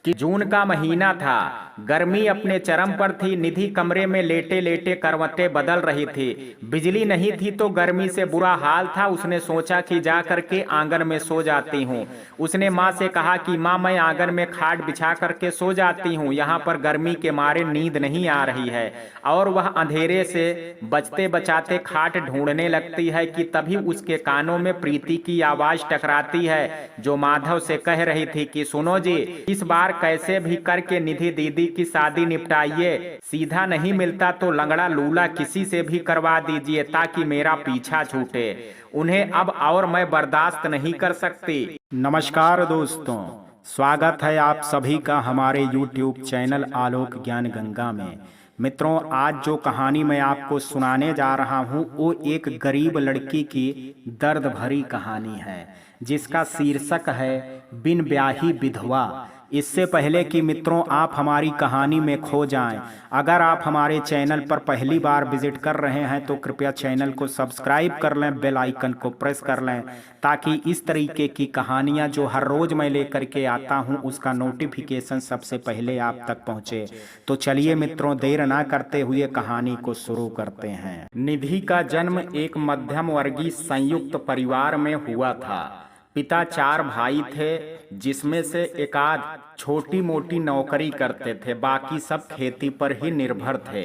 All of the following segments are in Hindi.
कि जून का महीना था। गर्मी अपने चरम पर थी। निधि कमरे में लेटे लेटे करवटें बदल रही थी। बिजली नहीं थी तो गर्मी से बुरा हाल था। उसने सोचा कि जा करके आंगन में सो जाती हूँ। उसने माँ से कहा कि माँ, मैं आंगन में खाट बिछा करके सो जाती हूँ, यहाँ पर गर्मी के मारे नींद नहीं आ रही है। और वह अंधेरे से बचते बचाते खाट ढूंढने लगती है कि तभी उसके कानों में प्रीति की आवाज टकराती है, जो माधव से कह रही थी कि सुनो जी, इस बार कैसे भी करके निधि दीदी की शादी निपटाइए। सीधा नहीं मिलता तो लंगड़ा लूला किसी से भी करवा दीजिए ताकि मेरा पीछा छूटे। उन्हें अब और मैं बर्दाश्त नहीं कर सकती। नमस्कार दोस्तों, स्वागत है आप सभी का हमारे YouTube चैनल आलोक ज्ञान गंगा में। मित्रों, आज जो कहानी मैं आपको सुनाने जा रहा हूँ वो एक गरीब लड़की की दर्द भरी कहानी है, जिसका शीर्षक है बिन ब्याही विधवा। इससे पहले कि मित्रों आप हमारी कहानी में खो जाएं, अगर आप हमारे चैनल पर पहली बार विजिट कर रहे हैं तो कृपया चैनल को सब्सक्राइब कर लें, बेल आइकन को प्रेस कर लें, ताकि इस तरीके की कहानियां जो हर रोज मैं लेकर के आता हूं उसका नोटिफिकेशन सबसे पहले आप तक पहुंचे। तो चलिए मित्रों, देर ना करते हुए कहानी को शुरू करते हैं। निधि का जन्म एक मध्यम वर्गीय संयुक्त परिवार में हुआ था। पिता 4 भाई थे, जिसमें से एकाध छोटी मोटी नौकरी करते थे, बाकी सब खेती पर ही निर्भर थे।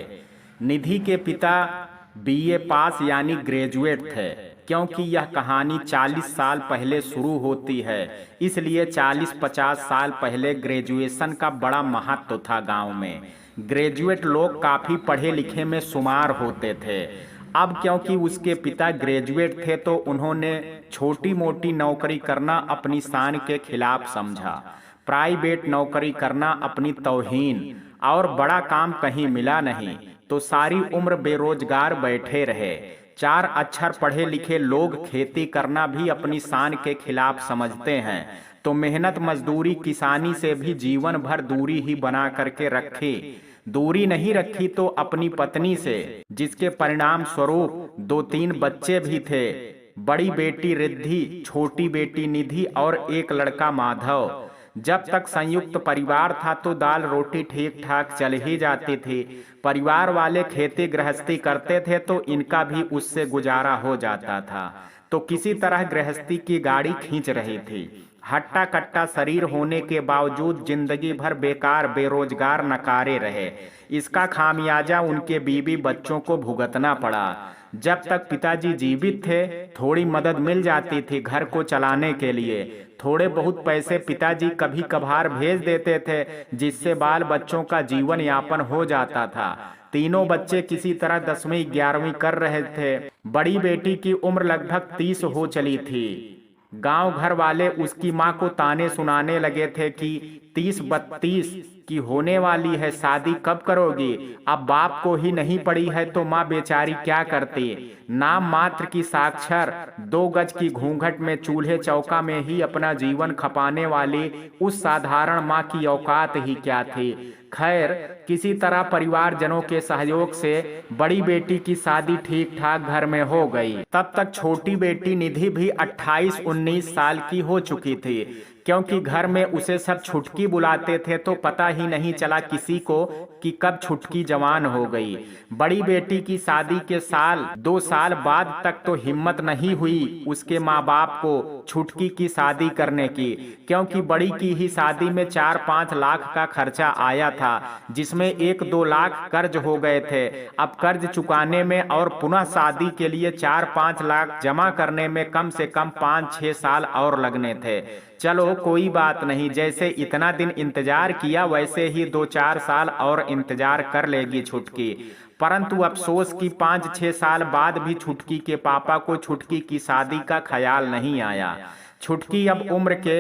निधि के पिता बीए पास यानी ग्रेजुएट थे। क्योंकि यह कहानी 40 साल पहले शुरू होती है, इसलिए 40-50 साल पहले ग्रेजुएशन का बड़ा महत्व था गांव में। ग्रेजुएट लोग काफी पढ़े लिखे में शुमार होते थे। अब क्योंकि उसके पिता ग्रेजुएट थे तो उन्होंने छोटी मोटी नौकरी करना अपनी शान के खिलाफ समझा। प्राइवेट नौकरी करना अपनी तौहीन, और बड़ा काम कहीं मिला नहीं तो सारी उम्र बेरोजगार बैठे रहे। 4 अक्षर पढ़े लिखे लोग खेती करना भी अपनी शान के खिलाफ समझते हैं, तो मेहनत मजदूरी किसानी से भी जीवन भर दूरी ही बना करके रखी। दूरी नहीं रखी तो अपनी पत्नी से, जिसके परिणाम स्वरूप 2-3 बच्चे भी थे। बड़ी बेटी रिद्धि, छोटी बेटी निधि और एक लड़का माधव। जब तक संयुक्त परिवार था तो दाल रोटी ठीक ठाक चल ही जाती थी। परिवार वाले खेती गृहस्थी करते थे तो इनका भी उससे गुजारा हो जाता था। तो किसी तरह गृहस्थी की गाड़ी खींच रही थी। हट्टा कट्टा शरीर होने के बावजूद जिंदगी भर बेकार बेरोजगार नकारे रहे। इसका खामियाजा उनके बीवी बच्चों को भुगतना पड़ा। जब तक पिताजी जीवित थे थोड़ी मदद मिल जाती थी घर को चलाने के लिए। थोड़े बहुत पैसे पिताजी कभी कभार भेज देते थे, जिससे बाल बच्चों का जीवन यापन हो जाता था। तीनों बच्चे किसी तरह 10वीं 11वीं कर रहे थे। बड़ी बेटी की उम्र लगभग 30 हो चली थी। गांव घर वाले उसकी माँ को ताने सुनाने लगे थे कि 30-32 की होने वाली है, शादी कब करोगी? अब बाप को ही नहीं पड़ी है तो माँ बेचारी क्या करती? नाम मात्र की साक्षर 2 गज की घूंघट में चूल्हे चौका में ही अपना जीवन खपाने वाली उस साधारण माँ की औकात ही क्या थी। खैर, किसी तरह परिवारजनों के सहयोग से बड़ी बेटी की शादी ठीक ठाक घर में हो गई। तब तक छोटी बेटी निधि भी 28-19 साल की हो चुकी थी। क्योंकि घर में उसे सब छुटकी बुलाते थे तो पता ही नहीं चला किसी को कि कब छुटकी जवान हो गई। बड़ी बेटी की शादी के 1-2 साल बाद तक तो हिम्मत नहीं हुई उसके माँ बाप को छुटकी की शादी करने की, क्योंकि बड़ी की ही शादी में 4-5 लाख का खर्चा आया था, जिसमें 1-2 लाख कर्ज हो गए थे। अब कर्ज चुकाने में और पुनः शादी के लिए 4-5 लाख जमा करने में कम से कम 5-6 साल और लगने थे। चलो कोई बात नहीं, जैसे इतना दिन इंतजार किया वैसे ही 2-4 साल और इंतजार कर लेगी छुटकी। परंतु अफसोस कि 5-6 साल बाद भी छुटकी के पापा को छुटकी की शादी का ख्याल नहीं आया। छुटकी अब उम्र के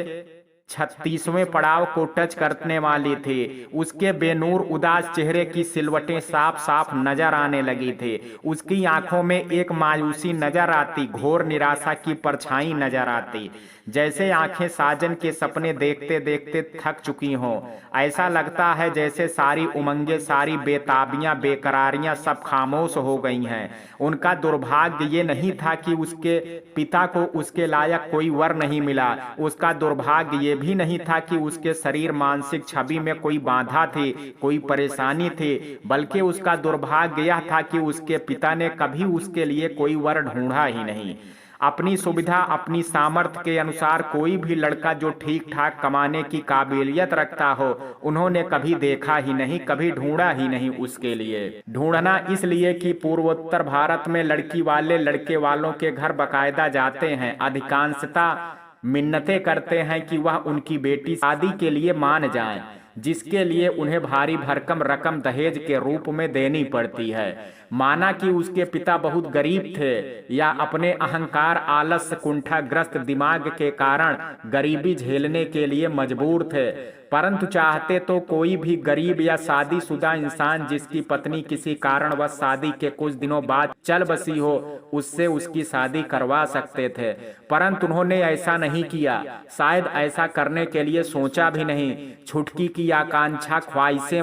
36वें पड़ाव को टच करने वाली थी। उसके बेनूर उदास चेहरे की सिलवटें साफ साफ नजर आने लगी थी। उसकी आंखों में एक मायूसी नजर आती, घोर निराशा की परछाई नजर आती, जैसे आंखें साजन के सपने देखते देखते थक चुकी हों। ऐसा लगता है जैसे सारी उमंगें, सारी बेताबियां, बेकरारियां सब खामोश हो गई हैं। उनका दुर्भाग्य ये नहीं था कि उसके पिता को उसके लायक कोई वर नहीं मिला, उसका दुर्भाग्य ये भी नहीं था कि उसके शरीर मानसिक छवि में कोई बाधा थी, कोई परेशानी थी, बल्कि उसका दुर्भाग्य यह था कि उसके पिता ने कभी उसके लिए कोई वर ढूंढा ही नहीं। अपनी सुविधा, अपनी सामर्थ्य के अनुसार कोई भी लड़का जो ठीक ठाक कमाने की काबिलियत रखता हो, उन्होंने कभी देखा ही नहीं, कभी ढूंढा ही नहीं उसके लिए। ढूंढना इसलिए कि पूर्वोत्तर भारत में लड़की वाले लड़के वालों के घर बकायदा जाते हैं, अधिकांशतः मिन्नतें करते हैं कि वह उनकी बेटी शादी के लिए मान जाए, जिसके लिए उन्हें भारी भरकम रकम दहेज के रूप में देनी पड़ती है। माना कि उसके पिता बहुत गरीब थे या अपने अहंकार, आलस्य, कुंठाग्रस्त दिमाग के कारण गरीबी झेलने के लिए मजबूर थे, परंतु चाहते तो कोई भी गरीब या शादीशुदा इंसान जिसकी पत्नी किसी कारणवश शादी के कुछ दिनों बाद चल बसी हो, उससे उसकी शादी करवा सकते थे। परंतु उन्होंने ऐसा नहीं किया, शायद ऐसा करने के लिए सोचा भी नहीं। छुटकी की आकांक्षा, ख्वाहिशें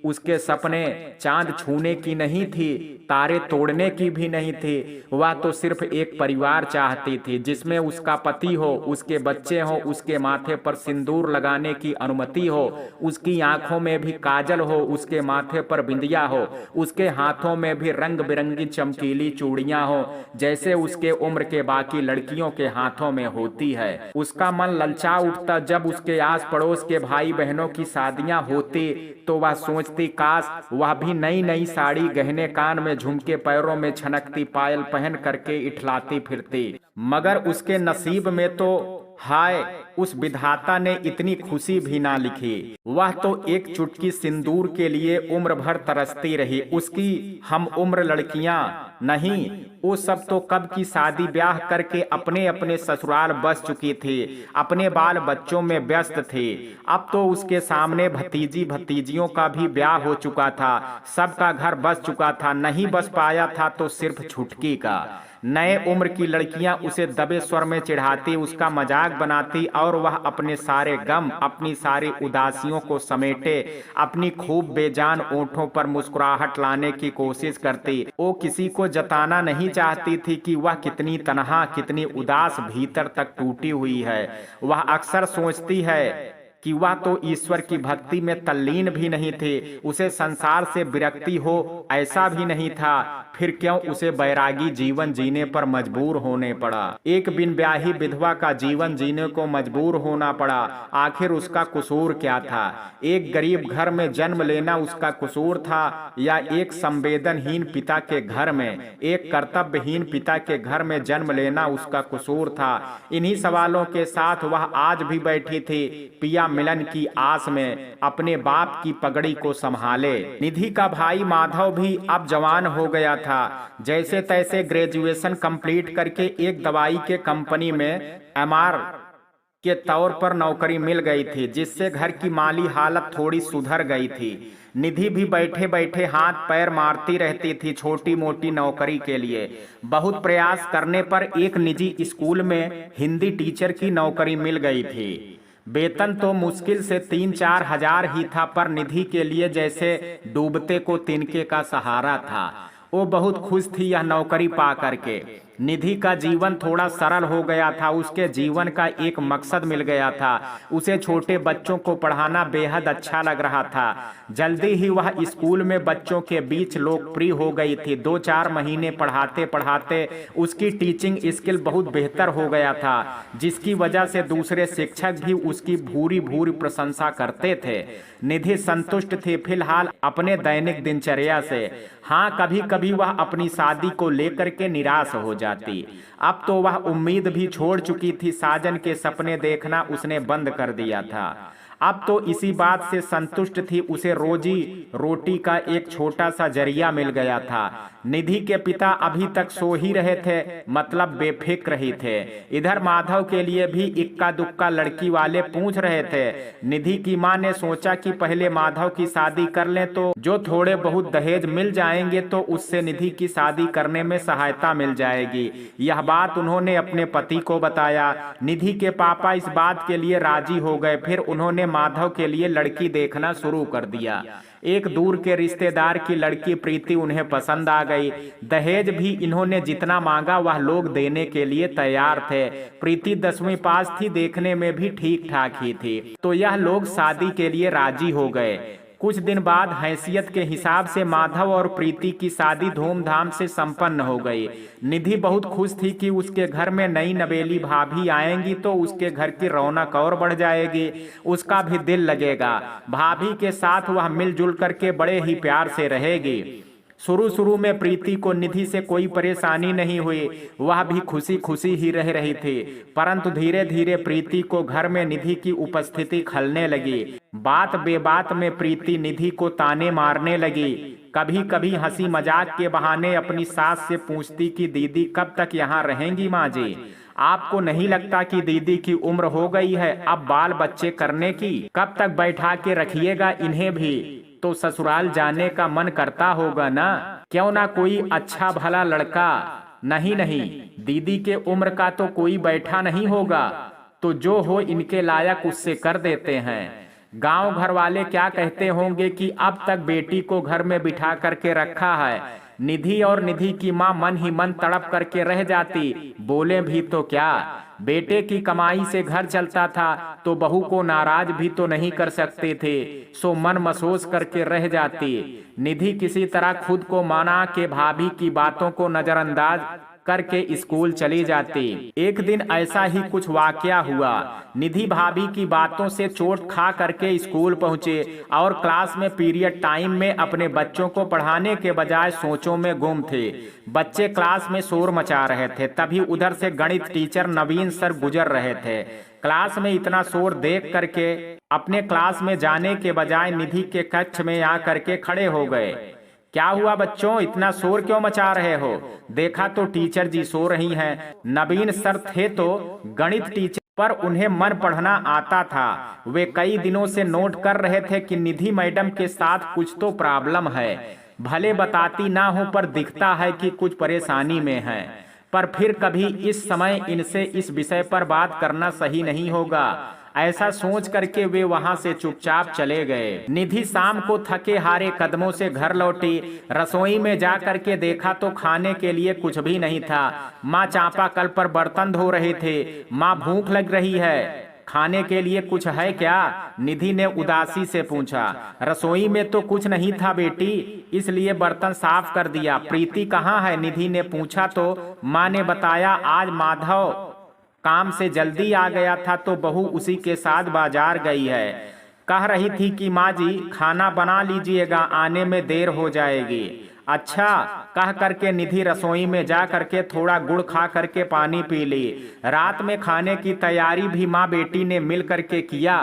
उसके सपने चांद छूने की नहीं थी, तारे तोड़ने की भी नहीं थी। वह तो सिर्फ एक परिवार चाहती थी जिसमें उसका पति हो, उसके बच्चे हो, उसके माथे पर सिंदूर लगाने की अनुमति हो, उसकी आंखों में भी काजल हो, उसके माथे पर बिंदिया हो, उसके हाथों में भी रंग बिरंगी चमकीली चूड़ियां हो, जैसे उसके उम्र के बाकी लड़कियों के हाथों में होती है। उसका मन ललचा उठता जब उसके आस पड़ोस के भाई बहनों की शादियां होती, तो वह सोचती काश वह भी नई नई साड़ी, गहने, कान में झुमके, पैरों में छनकती पायल पहन करके इठलाती फिरती। मगर उसके नसीब में तो हाय, उस विधाता ने इतनी खुशी भी ना लिखी। वह तो एक चुटकी सिंदूर के लिए उम्र भर तरसती रही। उसकी हम उम्र लड़कियां नहीं, वो सब तो कब की शादी ब्याह करके अपने अपने ससुराल बस चुकी थी, अपने बाल बच्चों में व्यस्त थी। अब तो उसके सामने भतीजी भतीजियों का भी ब्याह हो चुका था, सबका घर बस चुका था। नहीं बस पाया था तो सिर्फ छुटकी का। नए उम्र की लड़कियां उसे दबे स्वर में चिढ़ाती, उसका मजाक बनाती और वह अपने सारे गम, अपनी सारी उदासियों को समेटे अपनी खूब बेजान ओंठों पर मुस्कुराहट लाने की कोशिश करती। वो किसी को जताना नहीं चाहती थी कि वह कितनी तन्हा, कितनी उदास, भीतर तक टूटी हुई है। वह अक्सर सोचती है कि वह तो ईश्वर की भक्ति में तल्लीन भी नहीं थे, उसे संसार से विरक्ति हो ऐसा भी नहीं था, फिर क्यों उसे बैरागी जीवन जीने पर मजबूर होने पड़ा। एक बिन ब्याही विधवा का जीवन जीने को मजबूर होना पड़ा, आखिर उसका कसूर क्या था? एक गरीब घर में जन्म लेना उसका कसूर था या एक संवेदनहीन पिता के घर में, एक कर्तव्यहीन पिता के घर में जन्म लेना उसका कसूर था? इन्हीं सवालों के साथ वह आज भी बैठी थी, पिया मिलन की आस में, अपने बाप की पगड़ी को संभाले। निधि का भाई माधव भी अब जवान हो गया था। जैसे तैसे ग्रेजुएशन कंप्लीट करके एक दवाई के कंपनी में MR के तौर पर नौकरी मिल गई थी, जिससे घर की माली हालत थोड़ी सुधर गई थी। निधि भी बैठे बैठे हाथ पैर मारती रहती थी छोटी मोटी नौकरी के लिए। बहुत प्रयास करने पर एक निजी स्कूल में हिंदी टीचर की नौकरी मिल गई थी। वेतन तो मुश्किल से 3-4 हजार ही था, पर निधि के लिए जैसे डूबते को तिनके का सहारा था। वो बहुत खुश थी यह नौकरी पा करके। निधि का जीवन थोड़ा सरल हो गया था, उसके जीवन का एक मकसद मिल गया था। उसे छोटे बच्चों को पढ़ाना बेहद अच्छा लग रहा था। जल्दी ही वह स्कूल में बच्चों के बीच लोकप्रिय हो गई थी। 2-4 महीने पढ़ाते पढ़ाते उसकी टीचिंग स्किल बहुत बेहतर हो गया था, जिसकी वजह से दूसरे शिक्षक भी उसकी भूरी भूरी प्रशंसा करते थे। निधि संतुष्ट थी फिलहाल अपने दैनिक दिनचर्या से। हाँ, कभी कभी वह अपनी शादी को लेकर के निराश हो जाती। अब तो वह उम्मीद भी छोड़ चुकी थी, साजन के सपने देखना उसने बंद कर दिया था। अब तो इसी बात से संतुष्ट थी, उसे रोजी रोटी का एक छोटा सा जरिया मिल गया था। निधि के पिता अभी तक सो ही रहे थे, मतलब बेफिक्र ही थे। इधर माधव के लिए भी इक्का दुक्का लड़की वाले पूछ रहे थे। निधि की मां ने सोचा कि पहले माधव की शादी कर लें तो जो थोड़े बहुत दहेज मिल जाएंगे तो उससे निधि की शादी करने में सहायता मिल जाएगी। यह बात उन्होंने अपने पति को बताया। निधि के पापा इस बात के लिए राजी हो गए। फिर उन्होंने माधव के लिए लड़की देखना शुरू कर दिया। एक दूर के रिश्तेदार की लड़की प्रीति उन्हें पसंद आ गई। दहेज भी इन्होंने जितना मांगा वह लोग देने के लिए तैयार थे। प्रीति 10वीं पास थी, देखने में भी ठीक ठाक ही थी, तो यह लोग शादी के लिए राजी हो गए। कुछ दिन बाद हैसियत के हिसाब से माधव और प्रीति की शादी धूमधाम से संपन्न हो गई। निधि बहुत खुश थी कि उसके घर में नई नवेली भाभी आएंगी तो उसके घर की रौनक और बढ़ जाएगी, उसका भी दिल लगेगा। भाभी के साथ वह मिलजुल करके बड़े ही प्यार से रहेगी। शुरू में प्रीति को निधि से कोई परेशानी नहीं हुई, वह भी खुशी खुशी ही रह रही थी। परंतु धीरे धीरे प्रीति को घर में निधि की उपस्थिति खलने लगी। बात बेबात में प्रीति निधि को ताने मारने लगी। कभी कभी हंसी मजाक के बहाने अपनी सास से पूछती कि दीदी कब तक यहाँ रहेंगी माँ जी? आपको नहीं लगता कि दीदी की उम्र हो गई है अब बाल बच्चे करने की? कब तक बैठा के रखिएगा इन्हें भी? तो ससुराल जाने का मन करता होगा ना? क्यों ना कोई अच्छा भला लड़का? नहीं नहीं, दीदी के उम्र का तो कोई बैठा नहीं होगा, तो जो हो इनके लायक उससे कर देते हैं। गांव घर वाले क्या कहते होंगे कि अब तक बेटी को घर में बिठा करके रखा है। निधि और निधि की माँ मन ही मन तड़प करके रह जाती। बोले भी तो क्या, बेटे की कमाई से घर चलता था तो बहू को नाराज भी तो नहीं कर सकते थे, सो मन मसोस करके रह जाती। निधि किसी तरह खुद को मना के भाभी की बातों को नजरअंदाज करके स्कूल चली जाती। एक दिन ऐसा ही कुछ वाकया हुआ। निधि भाभी की बातों से चोट खा करके स्कूल पहुंचे और क्लास में पीरियड टाइम में अपने बच्चों को पढ़ाने के बजाय सोचों में गुम थे। बच्चे क्लास में शोर मचा रहे थे, तभी उधर से गणित टीचर नवीन सर गुजर रहे थे। क्लास में इतना शोर देख करके अपने क्लास में जाने के बजाय निधि के कक्ष में आ करके खड़े हो गए। क्या हुआ बच्चों, इतना शोर क्यों मचा रहे हो? देखा तो टीचर जी सो रही हैं। नवीन सर थे तो गणित टीचर, पर उन्हें मन पढ़ना आता था। वे कई दिनों से नोट कर रहे थे कि निधि मैडम के साथ कुछ तो प्रॉब्लम है। भले बताती ना हो पर दिखता है कि कुछ परेशानी में है। पर फिर कभी इस समय इनसे इस विषय पर बात करना सही नहीं होगा। ऐसा सोच करके वे वहां से चुपचाप चले गए। निधि शाम को थके हारे कदमों से घर लौटी। रसोई में जा करके देखा तो खाने के लिए कुछ भी नहीं था। माँ चापाकल पर बर्तन धो रहे थे। माँ भूख लग रही है, खाने के लिए कुछ है क्या? निधि ने उदासी से पूछा। रसोई में तो कुछ नहीं था बेटी, इसलिए बर्तन साफ कर दिया। प्रीति कहाँ है? निधि ने पूछा तो माँ ने बताया आज माधव काम से जल्दी आ गया था तो बहू उसी के साथ बाजार गई है। कह रही थी कि माँ जी खाना बना लीजिएगा, आने में देर हो जाएगी। अच्छा, कह करके निधि रसोई में जा करके थोड़ा गुड़ खा करके पानी पी ली। रात में खाने की तैयारी भी माँ बेटी ने मिल करके किया।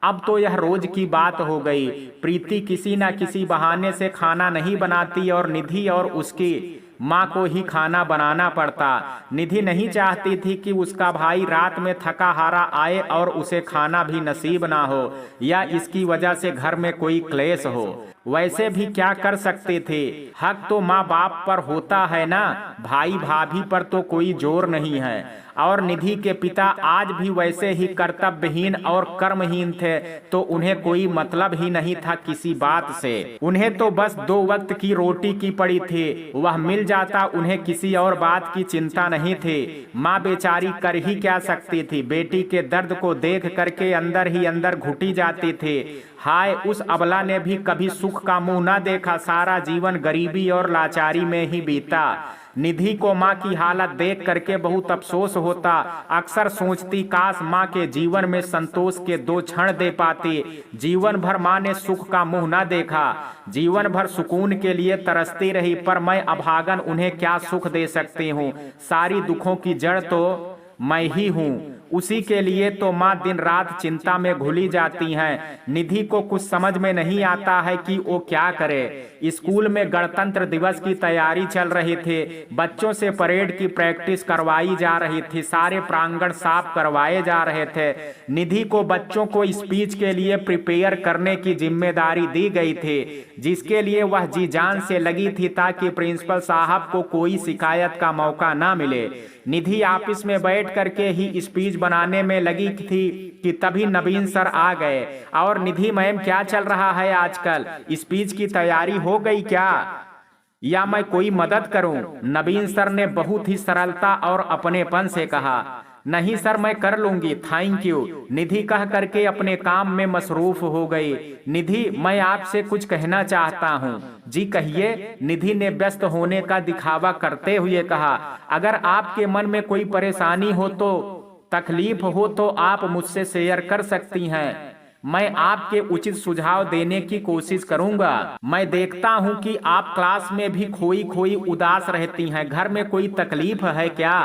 अब तो यह रोज की बात हो गई। प्रीति किसी न किसी बहाने से खाना नहीं बनाती और निधि और उसकी माँ को ही खाना बनाना पड़ता। निधि नहीं चाहती थी कि उसका भाई रात में थका हारा आए और उसे खाना भी नसीब ना हो या इसकी वजह से घर में कोई क्लेश हो। वैसे भी क्या कर सकते थे, हक तो माँ बाप पर होता है ना, भाई भाभी पर तो कोई जोर नहीं है। और निधि के पिता आज भी वैसे ही कर्तव्यहीन और कर्महीन थे, तो उन्हें कोई मतलब ही नहीं था किसी बात से। उन्हें तो बस 2 वक्त की रोटी की पड़ी थी, वह मिल जाता उन्हें किसी और बात की चिंता नहीं थी। माँ बेचारी कर ही क्या सकती थी, बेटी के दर्द को देख करके अंदर ही अंदर घुटी जाती थी। हाय, उस अबला ने भी कभी सुख का मुंह ना देखा, सारा जीवन गरीबी और लाचारी में ही बीता। निधि को माँ की हालत देख करके बहुत अफसोस होता। अक्सर सोचती काश माँ के जीवन में संतोष के 2 क्षण दे पाती। जीवन भर माँ ने सुख का मुंह ना देखा, जीवन भर सुकून के लिए तरसती रही, पर मैं अभागन उन्हें क्या सुख दे सकती हूँ। सारी दुखों की जड़ तो मैं ही हूँ, उसी के लिए तो माँ दिन रात चिंता में घुली जाती हैं। निधि को कुछ समझ में नहीं आता है कि वो क्या करे। स्कूल में गणतंत्र दिवस की तैयारी चल रही थी, बच्चों से परेड की प्रैक्टिस करवाई जा रही थी, सारे प्रांगण साफ करवाए जा रहे थे। निधि को बच्चों को स्पीच के लिए प्रिपेयर करने की जिम्मेदारी दी गई थी, जिसके लिए वह जी जान से लगी थी ताकि प्रिंसिपल साहब को कोई शिकायत का मौका ना मिले। निधि ऑफिस में बैठ करके ही स्पीच बनाने में लगी थी कि तभी नवीन सर आ गए। और निधि मैम, क्या चल रहा है आजकल? स्पीच की तैयारी हो गई क्या, या मैं कोई मदद करूं? नवीन सर ने बहुत ही सरलता और अपनेपन से कहा। नहीं सर, मैं कर लूंगी, थैंक यू, निधि कह करके अपने काम में मसरूफ हो गई। निधि, मैं आपसे कुछ कहना चाहता हूँ। जी कहिए, निधि ने व्यस्त होने का दिखावा करते हुए कहा। अगर आपके मन में कोई परेशानी हो तो, तकलीफ हो तो आप मुझसे शेयर कर सकती हैं। मैं आपके उचित सुझाव देने की कोशिश करूंगा। मैं देखता हूं कि आप क्लास में भी खोई खोई उदास रहती हैं। घर में कोई तकलीफ है क्या?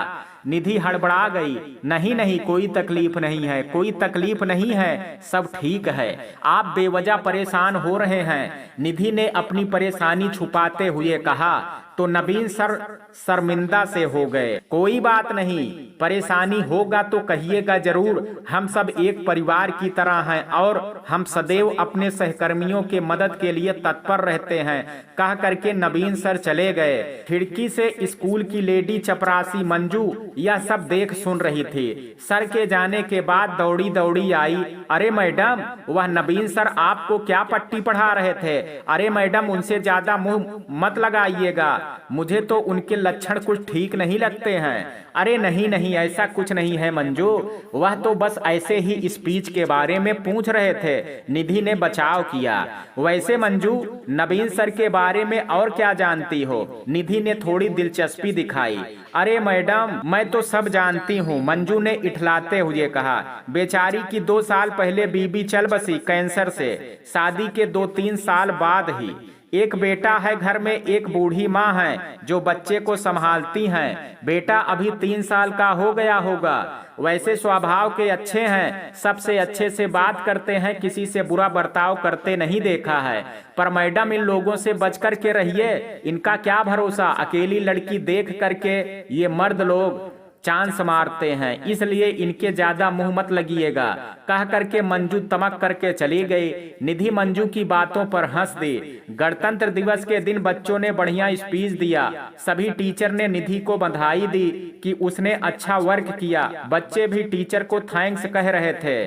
निधि हड़बड़ा गई। नहीं नहीं, कोई तकलीफ नहीं है, कोई तकलीफ नहीं है, सब ठीक है। आप बेवजह परेशान हो रहे हैं, निधि ने अपनी परेशानी छुपाते हुए कहा। तो नवीन सर शर्मिंदा से हो गए। कोई बात नहीं, परेशानी होगा तो कहिएगा जरूर। हम सब एक परिवार की तरह हैं और हम सदैव अपने सहकर्मियों के मदद के लिए तत्पर रहते हैं, कह करके नवीन सर चले गए। खिड़की से स्कूल की लेडी चपरासी मंजू यह सब देख सुन रही थी। सर के जाने के बाद दौड़ी दौड़ी आई। अरे मैडम, वह नवीन सर आपको क्या पट्टी पढ़ा रहे थे? अरे मैडम, उनसे ज्यादा मुंह मत लगाइएगा, मुझे तो उनके लक्षण कुछ ठीक नहीं लगते हैं। अरे नहीं नहीं, ऐसा कुछ नहीं है मंजू, वह तो बस ऐसे ही स्पीच के बारे में पूछ रहे थे, निधि ने बचाव किया। वैसे मंजू, नवीन सर के बारे में और क्या जानती हो? निधि ने थोड़ी दिलचस्पी दिखाई। अरे मैडम, मैं तो सब जानती हूँ, मंजू ने इठलाते हुए कहा। बेचारी की 2 साल पहले बीबी चल बसी कैंसर से, शादी के 2-3 साल बाद ही। एक बेटा है घर में, एक बूढ़ी माँ है जो बच्चे को संभालती हैं। बेटा अभी 3 साल का हो गया होगा। वैसे स्वभाव के अच्छे हैं, सबसे अच्छे से बात करते हैं, किसी से बुरा बर्ताव करते नहीं देखा है। पर मैडम, इन लोगों से बच कर के रहिए, इनका क्या भरोसा। अकेली लड़की देख करके ये मर्द लोग चांस मारते हैं, इसलिए इनके ज्यादा मुंह मत लगिएगा, कह करके मंजू तमक करके चली गई। निधि मंजू की बातों पर हंस दी। गणतंत्र दिवस के दिन बच्चों ने बढ़िया स्पीच दिया। सभी टीचर ने निधि को बधाई दी कि उसने अच्छा वर्क किया। बच्चे भी टीचर को थैंक्स कह रहे थे।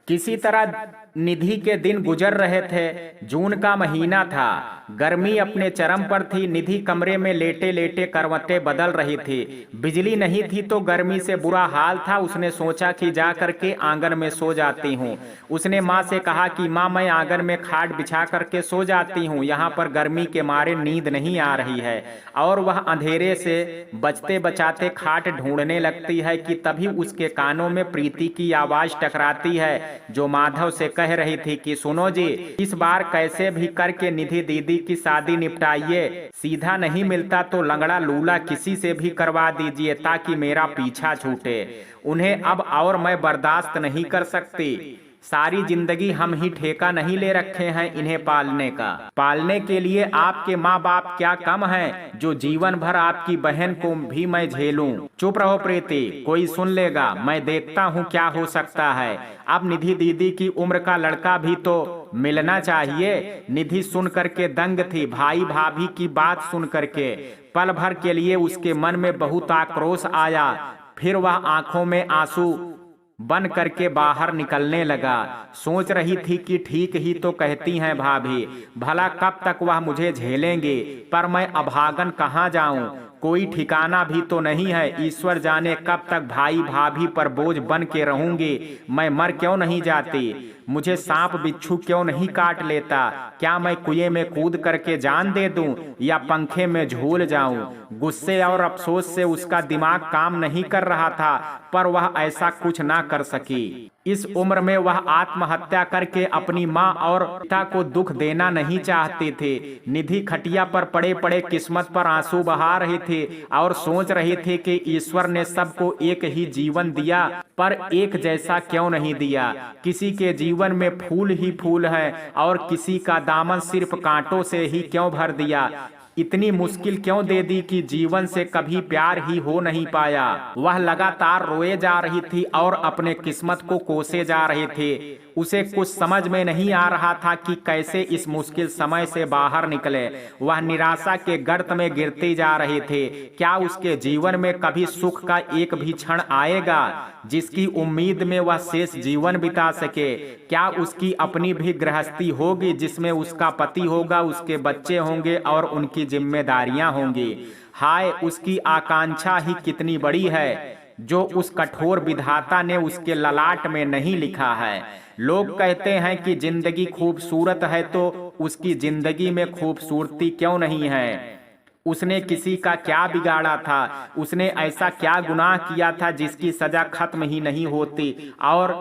किसी तरह निधि के दिन गुजर रहे थे। जून का महीना था, गर्मी अपने चरम पर थी। निधि कमरे में लेटे लेटे करवटें बदल रही थी। बिजली नहीं थी तो गर्मी से बुरा हाल था। उसने सोचा कि जा करके आंगन में सो जाती हूँ। उसने माँ से कहा कि माँ, मैं आंगन में खाट बिछा करके सो जाती हूँ, यहाँ पर गर्मी के मारे नींद नहीं आ रही है। और वह अंधेरे से बचते बचाते खाट ढूंढने लगती है कि तभी उसके कानों में प्रीति की आवाज टकराती है, जो माधव से कह रही थी कि सुनो जी, इस बार कैसे भी करके निधि दीदी की शादी निपटाइए। सीधा नहीं मिलता तो लंगड़ा लूला किसी से भी करवा दीजिए ताकि मेरा पीछा छूटे। उन्हें अब और मैं बर्दाश्त नहीं कर सकती। सारी जिंदगी हम ही ठेका नहीं ले रखे हैं इन्हें पालने का। पालने के लिए आपके माँ बाप क्या कम हैं जो जीवन भर आपकी बहन को भी मैं झेलूं। चुप रहो प्रीति, कोई सुन लेगा, मैं देखता हूँ क्या हो सकता है। अब निधि दीदी की उम्र का लड़का भी तो मिलना चाहिए। निधि सुन करके दंग थी। भाई भाभी की बात सुन करके पल भर के लिए उसके मन में बहुत आक्रोश आया। फिर वह आंखों में आंसू बन करके बाहर निकलने लगा। सोच रही थी कि ठीक ही तो कहती हैं भाभी, भला कब तक वह मुझे झेलेंगे, पर मैं अभागन कहाँ जाऊं, कोई ठिकाना भी तो नहीं है। ईश्वर जाने कब तक भाई भाभी पर बोझ बन के रहूंगी। मैं मर क्यों नहीं जाती? मुझे सांप बिच्छू क्यों नहीं काट लेता? क्या मैं कुएं में कूद करके जान दे दूं या पंखे में झूल जाऊं? गुस्से और अफसोस से उसका दिमाग काम नहीं कर रहा था, पर वह ऐसा कुछ ना कर सकी। इस उम्र में वह आत्महत्या करके अपनी माँ और पिता को दुख देना नहीं चाहती थी। निधि खटिया पर पड़े पड़े किस्मत पर आंसू बहा रही थी और सोच रही थी कि ईश्वर ने सबको एक ही जीवन दिया, पर एक जैसा क्यों नहीं दिया। किसी के जीवन में फूल ही फूल है और किसी का दामन सिर्फ कांटों से ही क्यों भर दिया। इतनी मुश्किल क्यों दे दी कि जीवन से कभी प्यार ही हो नहीं पाया। वह लगातार रोए जा रही थी और अपने किस्मत को कोसे जा रही थी। उसे कुछ समझ में नहीं आ रहा था कि कैसे इस मुश्किल समय से बाहर निकले। वह निराशा के गर्त में गिरती जा रही थी। क्या उसके जीवन में कभी सुख का एक भी क्षण आएगा जिसकी उम्मीद में वह शेष जीवन बिता सके? क्या उसकी अपनी भी गृहस्थी होगी जिसमें उसका पति होगा, उसके बच्चे होंगे और उनकी जिम्मेदारियां होंगी? हाय, उसकी आकांक्षा ही कितनी बड़ी है जो उस कठोर विधाता ने उसके ललाट में नहीं लिखा है। लोग कहते हैं कि जिंदगी खूबसूरत है, तो उसकी जिंदगी में खूबसूरती क्यों नहीं है? उसने किसी का क्या बिगाड़ा था? उसने ऐसा क्या गुनाह किया था जिसकी सजा खत्म ही नहीं होती और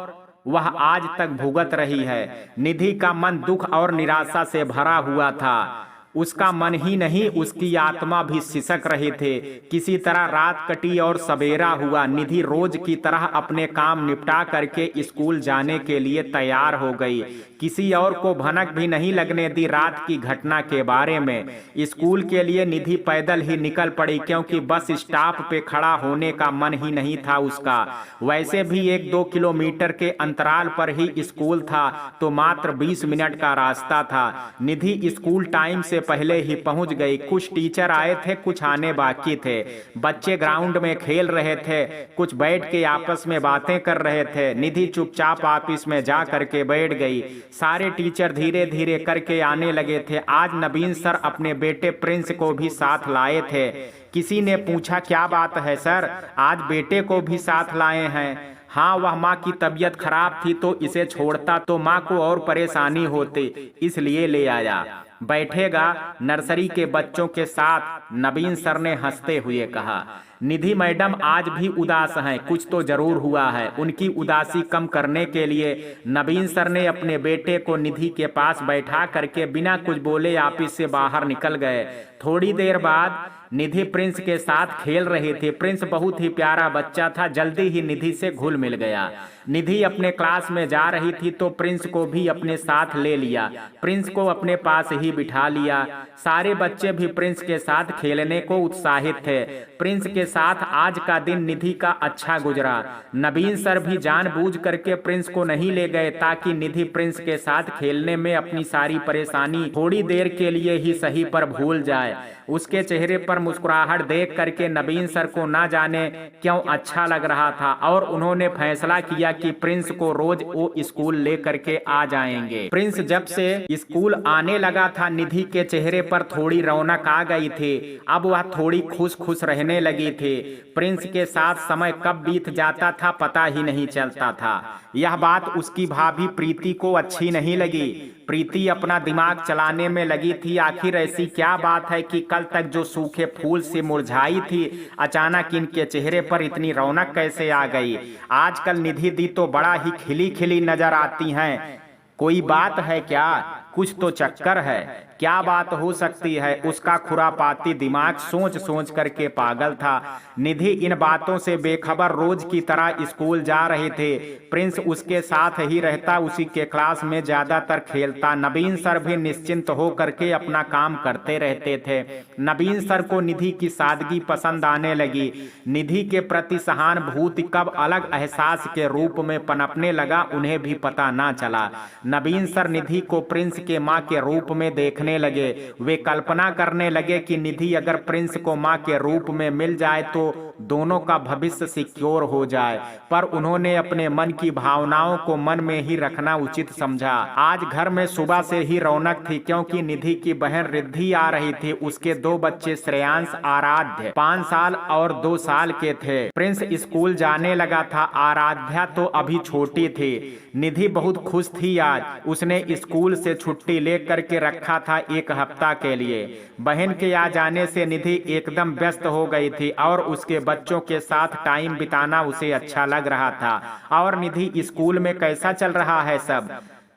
वह आज तक भुगत रही है? निधि का मन दुख और निराशा से भरा हुआ था। उसका मन ही नहीं, उसकी आत्मा भी सिसक रहे थे। किसी तरह रात कटी और सवेरा हुआ। निधि रोज की तरह अपने काम निपटा करके स्कूल जाने के लिए तैयार हो गई। किसी और को भनक भी नहीं लगने दी रात की घटना के बारे में। स्कूल के लिए निधि पैदल ही निकल पड़ी, क्योंकि बस स्टॉप पे खड़ा होने का मन ही नहीं था उसका। वैसे भी 1-2 किलोमीटर के अंतराल पर ही स्कूल था, तो मात्र 20 मिनट का रास्ता था। निधि स्कूल टाइम से पहले ही पहुंच गई। कुछ टीचर आए थे, कुछ आने बाकी थे। बच्चे ग्राउंड में खेल रहे थे, कुछ बैठ के आपस में बातें कर रहे थे। निधि चुपचाप ऑफिस में जा करके बैठ गई। सारे टीचर धीरे धीरे करके आने लगे थे। आज नवीन सर अपने बेटे प्रिंस को भी साथ लाए थे। किसी ने पूछा, क्या बात है सर, आज बेटे को भी साथ लाए हैं? हाँ, वह माँ की तबीयत खराब थी, तो इसे छोड़ता तो माँ को और परेशानी होती, इसलिए ले आया। बैठेगा नर्सरी के बच्चों के साथ, नवीन सर ने हंसते हुए कहा। निधि मैडम आज भी उदास हैं, कुछ तो जरूर हुआ है। उनकी उदासी कम करने के लिए नवीन सर ने अपने बेटे को निधि के पास बैठा करके बिना कुछ बोले ऑफिस से बाहर निकल गए। थोड़ी देर बाद निधि प्रिंस के साथ खेल रही थी। प्रिंस बहुत ही प्यारा बच्चा था, जल्दी ही निधि से घुल मिल गया। निधि अपने क्लास में जा रही थी तो प्रिंस को भी अपने साथ ले लिया। प्रिंस को अपने पास ही बिठा लिया। सारे बच्चे भी प्रिंस के साथ खेलने को उत्साहित थे। प्रिंस के साथ आज का दिन निधि का अच्छा गुजरा। नवीन सर भी जानबूझ करके प्रिंस को नहीं ले गए ताकि निधि प्रिंस के साथ खेलने में अपनी सारी परेशानी थोड़ी देर के लिए ही सही पर भूल जाए। उसके चेहरे पर मुस्कुराहट देख करके नवीन सर को ना जाने क्यों अच्छा लग रहा था और उन्होंने फैसला किया कि प्रिंस को रोज वो स्कूल ले करके आ जाएंगे। प्रिंस जब से स्कूल आने लगा था, निधि के चेहरे पर थोड़ी रौनक आ गई थी। अब वह थोड़ी खुश खुश रहने लगी थी। प्रिंस के साथ समय कब बीत जाता था पता ही नहीं चलता था। यह बात उसकी भाभी प्रीति को अच्छी नहीं लगी। प्रीति अपना दिमाग चलाने में लगी थी। आखिर ऐसी क्या बात है कि कल तक जो सूखे फूल से मुरझाई थी, अचानक इनके चेहरे पर इतनी रौनक कैसे आ गई? आजकल निधि दी तो बड़ा ही खिली खिली नजर आती हैं। कोई बात है क्या? कुछ तो चक्कर है। क्या बात हो सकती है? उसका खुरापाती दिमाग सोच सोच करके पागल था। निधि इन बातों से बेखबर रोज की तरह स्कूल जा रहे थे। प्रिंस उसके साथ ही रहता, उसी के क्लास में ज्यादातर खेलता। नवीन सर भी निश्चिंत हो करके अपना काम करते रहते थे। नवीन सर को निधि की सादगी पसंद आने लगी। निधि के प्रति सहानुभूति कब अलग एहसास के रूप में पनपने लगा उन्हें भी पता ना चला। नवीन सर निधि को प्रिंस के माँ के रूप में देखने लगे। वे कल्पना करने लगे कि निधि अगर प्रिंस को माँ के रूप में मिल जाए तो दोनों का भविष्य सिक्योर हो जाए। पर उन्होंने अपने मन की भावनाओं को मन में ही रखना उचित समझा। आज घर में सुबह से ही रौनक थी, क्योंकि निधि की बहन रिद्धि आ रही थी। उसके 2 बच्चे श्रेयांश, आराध्य 5 साल और 2 साल के थे। प्रिंस स्कूल जाने लगा था। आराध्या तो अभी छोटी थी। निधि बहुत खुश थी। आज उसने स्कूल से छुट्टी ले करके रखा था 1 हफ्ता के लिए। बहन के आ जाने से निधि एकदम व्यस्त हो गई थी और उसके बच्चों के साथ टाइम बिताना उसे अच्छा लग रहा था। और निधि स्कूल में कैसा चल रहा है सब?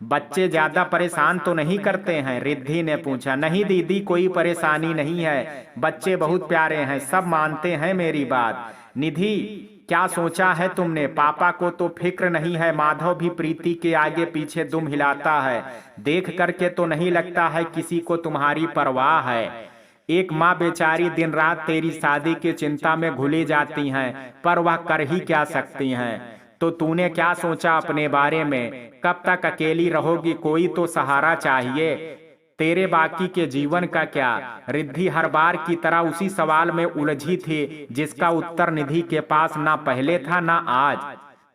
बच्चे ज्यादा परेशान तो नहीं करते हैं? रिद्धि ने पूछा। नहीं दीदी, कोई परेशानी नहीं है। बच्चे बहुत प्यारे हैं, सब मानते हैं मेरी बात। निधि, क्या सोचा है तुमने? पापा को तो फिक्र नहीं है। माधव भी प्रीति के आगे पीछे दुम हिलाता है। देख करके तो नहीं लगता है किसी को तुम्हारी परवाह है। एक माँ बेचारी दिन रात तेरी शादी की चिंता में घुली जाती हैं, पर वह कर ही क्या सकती हैं? तो तूने क्या सोचा अपने बारे में? कब तक अकेली रहोगी? कोई तो सहारा चाहिए। तेरे बाकी के जीवन का क्या? रिद्धि हर बार की तरह उसी सवाल में उलझी थी जिसका उत्तर निधि के पास ना पहले था ना आज।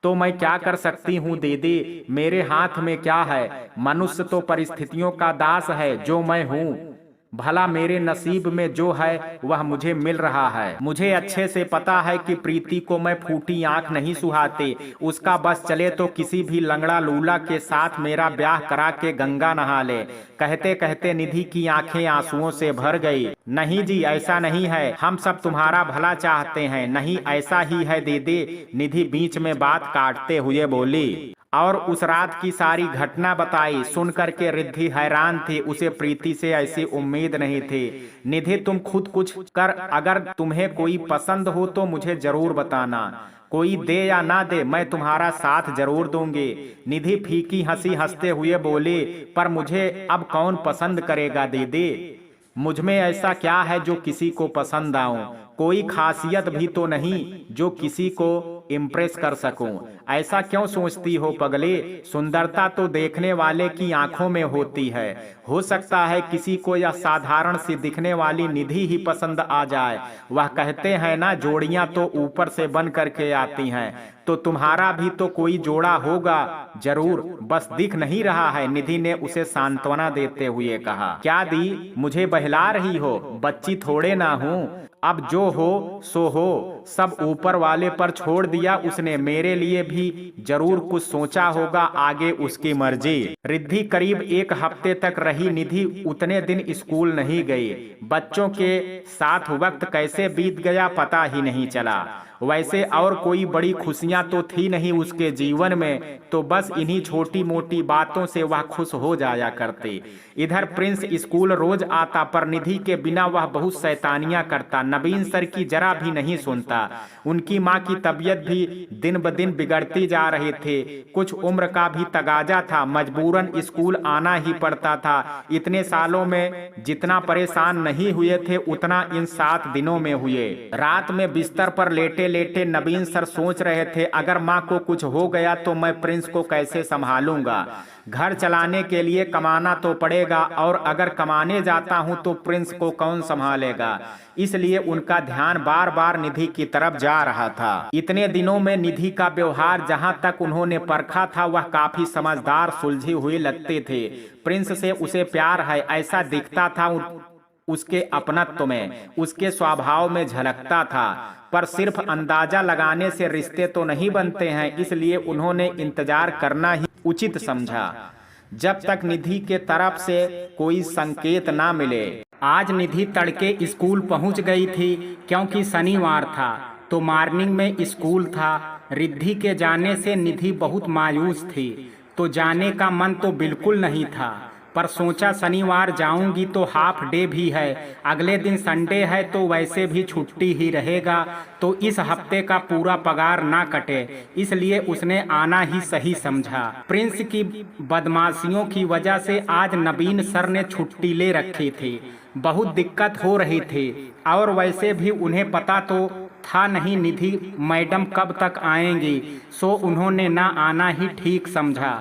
तो मैं क्या कर सकती हूँ दीदी? मेरे हाथ में क्या है? मनुष्य तो परिस्थितियों का दास है, जो मैं हूँ। भला मेरे नसीब में जो है वह मुझे मिल रहा है। मुझे अच्छे से पता है कि प्रीति को मैं फूटी आंख नहीं सुहाती। उसका बस चले तो किसी भी लंगड़ा लूला के साथ मेरा ब्याह करा के गंगा नहा ले। कहते कहते निधि की आंखें आंसुओं से भर गई। नहीं जी, ऐसा नहीं है, हम सब तुम्हारा भला चाहते हैं। नहीं, ऐसा ही है दीदी, निधि बीच में बात काटते हुए बोली और उस रात की सारी घटना बताई। सुन करके रिद्धि हैरान थी, उसे प्रीति से ऐसी उम्मीद नहीं थी। निधि, तुम खुद कुछ कर, अगर तुम्हें कोई पसंद हो तो मुझे जरूर बताना। कोई दे या ना दे, मैं तुम्हारा साथ जरूर दूंगी। निधि फीकी हंसी हंसते हुए बोली, पर मुझे अब कौन पसंद करेगा दीदी? मुझमें ऐसा क्या है जो किसी को पसंद आऊं? कोई खासियत भी तो नहीं जो किसी को इम्प्रेस कर सकूं। ऐसा क्यों सोचती हो पगले? सुंदरता तो देखने वाले की आंखों में होती है। हो सकता है किसी को यह साधारण सी दिखने वाली निधि ही पसंद आ जाए। वह कहते हैं ना, जोड़ियां तो ऊपर से बन करके आती हैं। तो तुम्हारा भी तो कोई जोड़ा होगा जरूर, बस दिख नहीं रहा है। निधि ने उसे सांत्वना देते हुए कहा। क्या दी, मुझे बहला रही हो? बच्ची थोड़े ना हूँ। अब जो हो सो हो, सब ऊपर वाले पर छोड़ दिया उसने। मेरे लिए भी जरूर कुछ सोचा होगा, आगे उसकी मर्जी। रिद्धि करीब एक हफ्ते तक रही। निधि उतने दिन स्कूल नहीं गई। बच्चों के साथ वक्त कैसे बीत गया पता ही नहीं चला। वैसे और कोई बड़ी खुशियां तो थी नहीं उसके जीवन में, तो बस इन्हीं छोटी मोटी बातों से वह खुश हो जाया करते। इधर प्रिंस स्कूल रोज आता, पर निधि के बिना वह बहुत शैतानियां करता। नवीन सर की जरा भी नहीं सुनता। उनकी माँ की तबीयत भी दिन ब दिन बिगड़ती जा रही थी। कुछ उम्र का भी तगाजा था, मजबूरन स्कूल आना ही पड़ता था। इतने सालों में जितना परेशान नहीं हुए थे उतना इन 7 दिनों में हुए। रात में बिस्तर पर लेटे लेटे नवीन सर सोच रहे थे, अगर माँ को कुछ हो गया तो मैं प्रिंस को कैसे संभालूंगा? घर चलाने के लिए कमाना तो पड़ेगा, और अगर कमाने जाता हूं तो प्रिंस को कौन संभालेगा? इसलिए उनका ध्यान बार बार निधि की तरफ जा रहा था। इतने दिनों में निधि का व्यवहार जहां तक उन्होंने परखा था वह काफी समझदार सुलझी हुई लगते थे। प्रिंस से उसे प्यार है ऐसा दिखता था उसके अपनत्व में, उसके स्वभाव में झलकता था। पर सिर्फ अंदाजा लगाने से रिश्ते तो नहीं बनते हैं, इसलिए उन्होंने इंतजार करना ही उचित समझा जब तक निधि के तरफ से कोई संकेत ना मिले। आज निधि तड़के स्कूल पहुंच गई थी, क्योंकि शनिवार था तो मॉर्निंग में स्कूल था। रिद्धि के जाने से निधि बहुत मायूस थी, तो जाने का मन तो बिल्कुल नहीं था, पर सोचा शनिवार जाऊंगी तो हाफ डे भी है, अगले दिन संडे है तो वैसे भी छुट्टी ही रहेगा, तो इस हफ्ते का पूरा पगार ना कटे, इसलिए उसने आना ही सही समझा। प्रिंस की बदमाशियों की वजह से आज नवीन सर ने छुट्टी ले रखी थी। बहुत दिक्कत हो रही थी, और वैसे भी उन्हें पता तो था नहीं निधि मैडम कब तक आएंगी, सो उन्होंने ना आना ही ठीक समझा।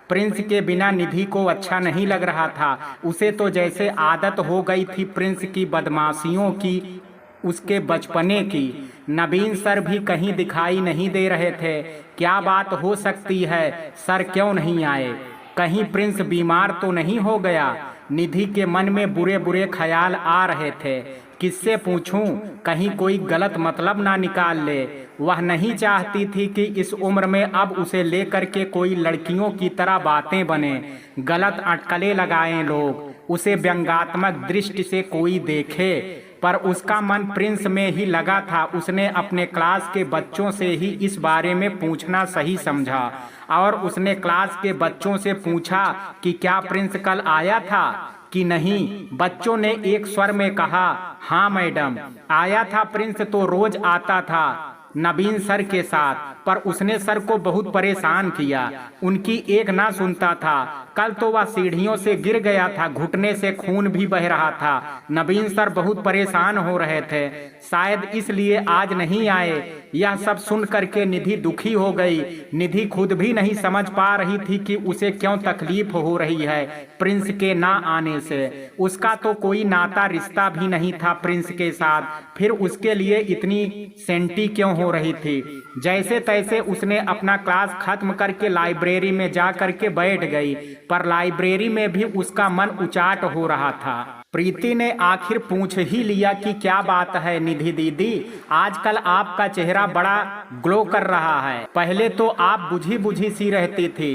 प्रिंस के बिना निधि को अच्छा नहीं लग रहा था। उसे तो जैसे आदत हो गई थी प्रिंस की बदमाशियों की, उसके बचपने की। नवीन सर भी कहीं दिखाई नहीं दे रहे थे। क्या बात हो सकती है, सर क्यों नहीं आए? कहीं प्रिंस बीमार तो नहीं हो गया? निधि के मन में बुरे बुरे ख्याल आ रहे थे। किससे पूछूं, कहीं कोई गलत मतलब ना निकाल ले। वह नहीं चाहती थी कि इस उम्र में अब उसे लेकर के कोई लड़कियों की तरह बातें बने, गलत अटकलें लगाएं लोग, उसे व्यंग्यात्मक दृष्टि से कोई देखे। पर उसका मन प्रिंस में ही लगा था। उसने अपने क्लास के बच्चों से ही इस बारे में पूछना सही समझा, और उसने क्लास के बच्चों से पूछा कि क्या प्रिंस कल आया था कि नहीं। बच्चों ने एक स्वर में कहा, हाँ मैडम आया था। प्रिंस तो रोज आता था नवीन सर के साथ, पर उसने सर को बहुत परेशान किया, उनकी एक ना सुनता था। कल तो वह सीढ़ियों से गिर गया था, घुटने से खून भी बह रहा था। नवीन सर बहुत परेशान हो रहे थे, शायद इसलिए आज नहीं आए। यह सब सुन करके निधि दुखी हो गई। निधि खुद भी नहीं समझ पा रही थी कि उसे क्यों तकलीफ हो रही है प्रिंस के ना आने से। उसका तो कोई नाता रिश्ता भी नहीं था प्रिंस के साथ, फिर उसके लिए इतनी सेंटी क्यों हो रही थी। जैसे तैसे उसने अपना क्लास खत्म करके लाइब्रेरी में जा करके बैठ गई, पर लाइब्रेरी में भी उसका मन उचाट हो रहा था। प्रीति ने आखिर पूछ ही लिया कि क्या बात है निधि दीदी, आजकल आपका चेहरा बड़ा ग्लो कर रहा है। पहले तो आप बुझी बुझी सी रहती थी,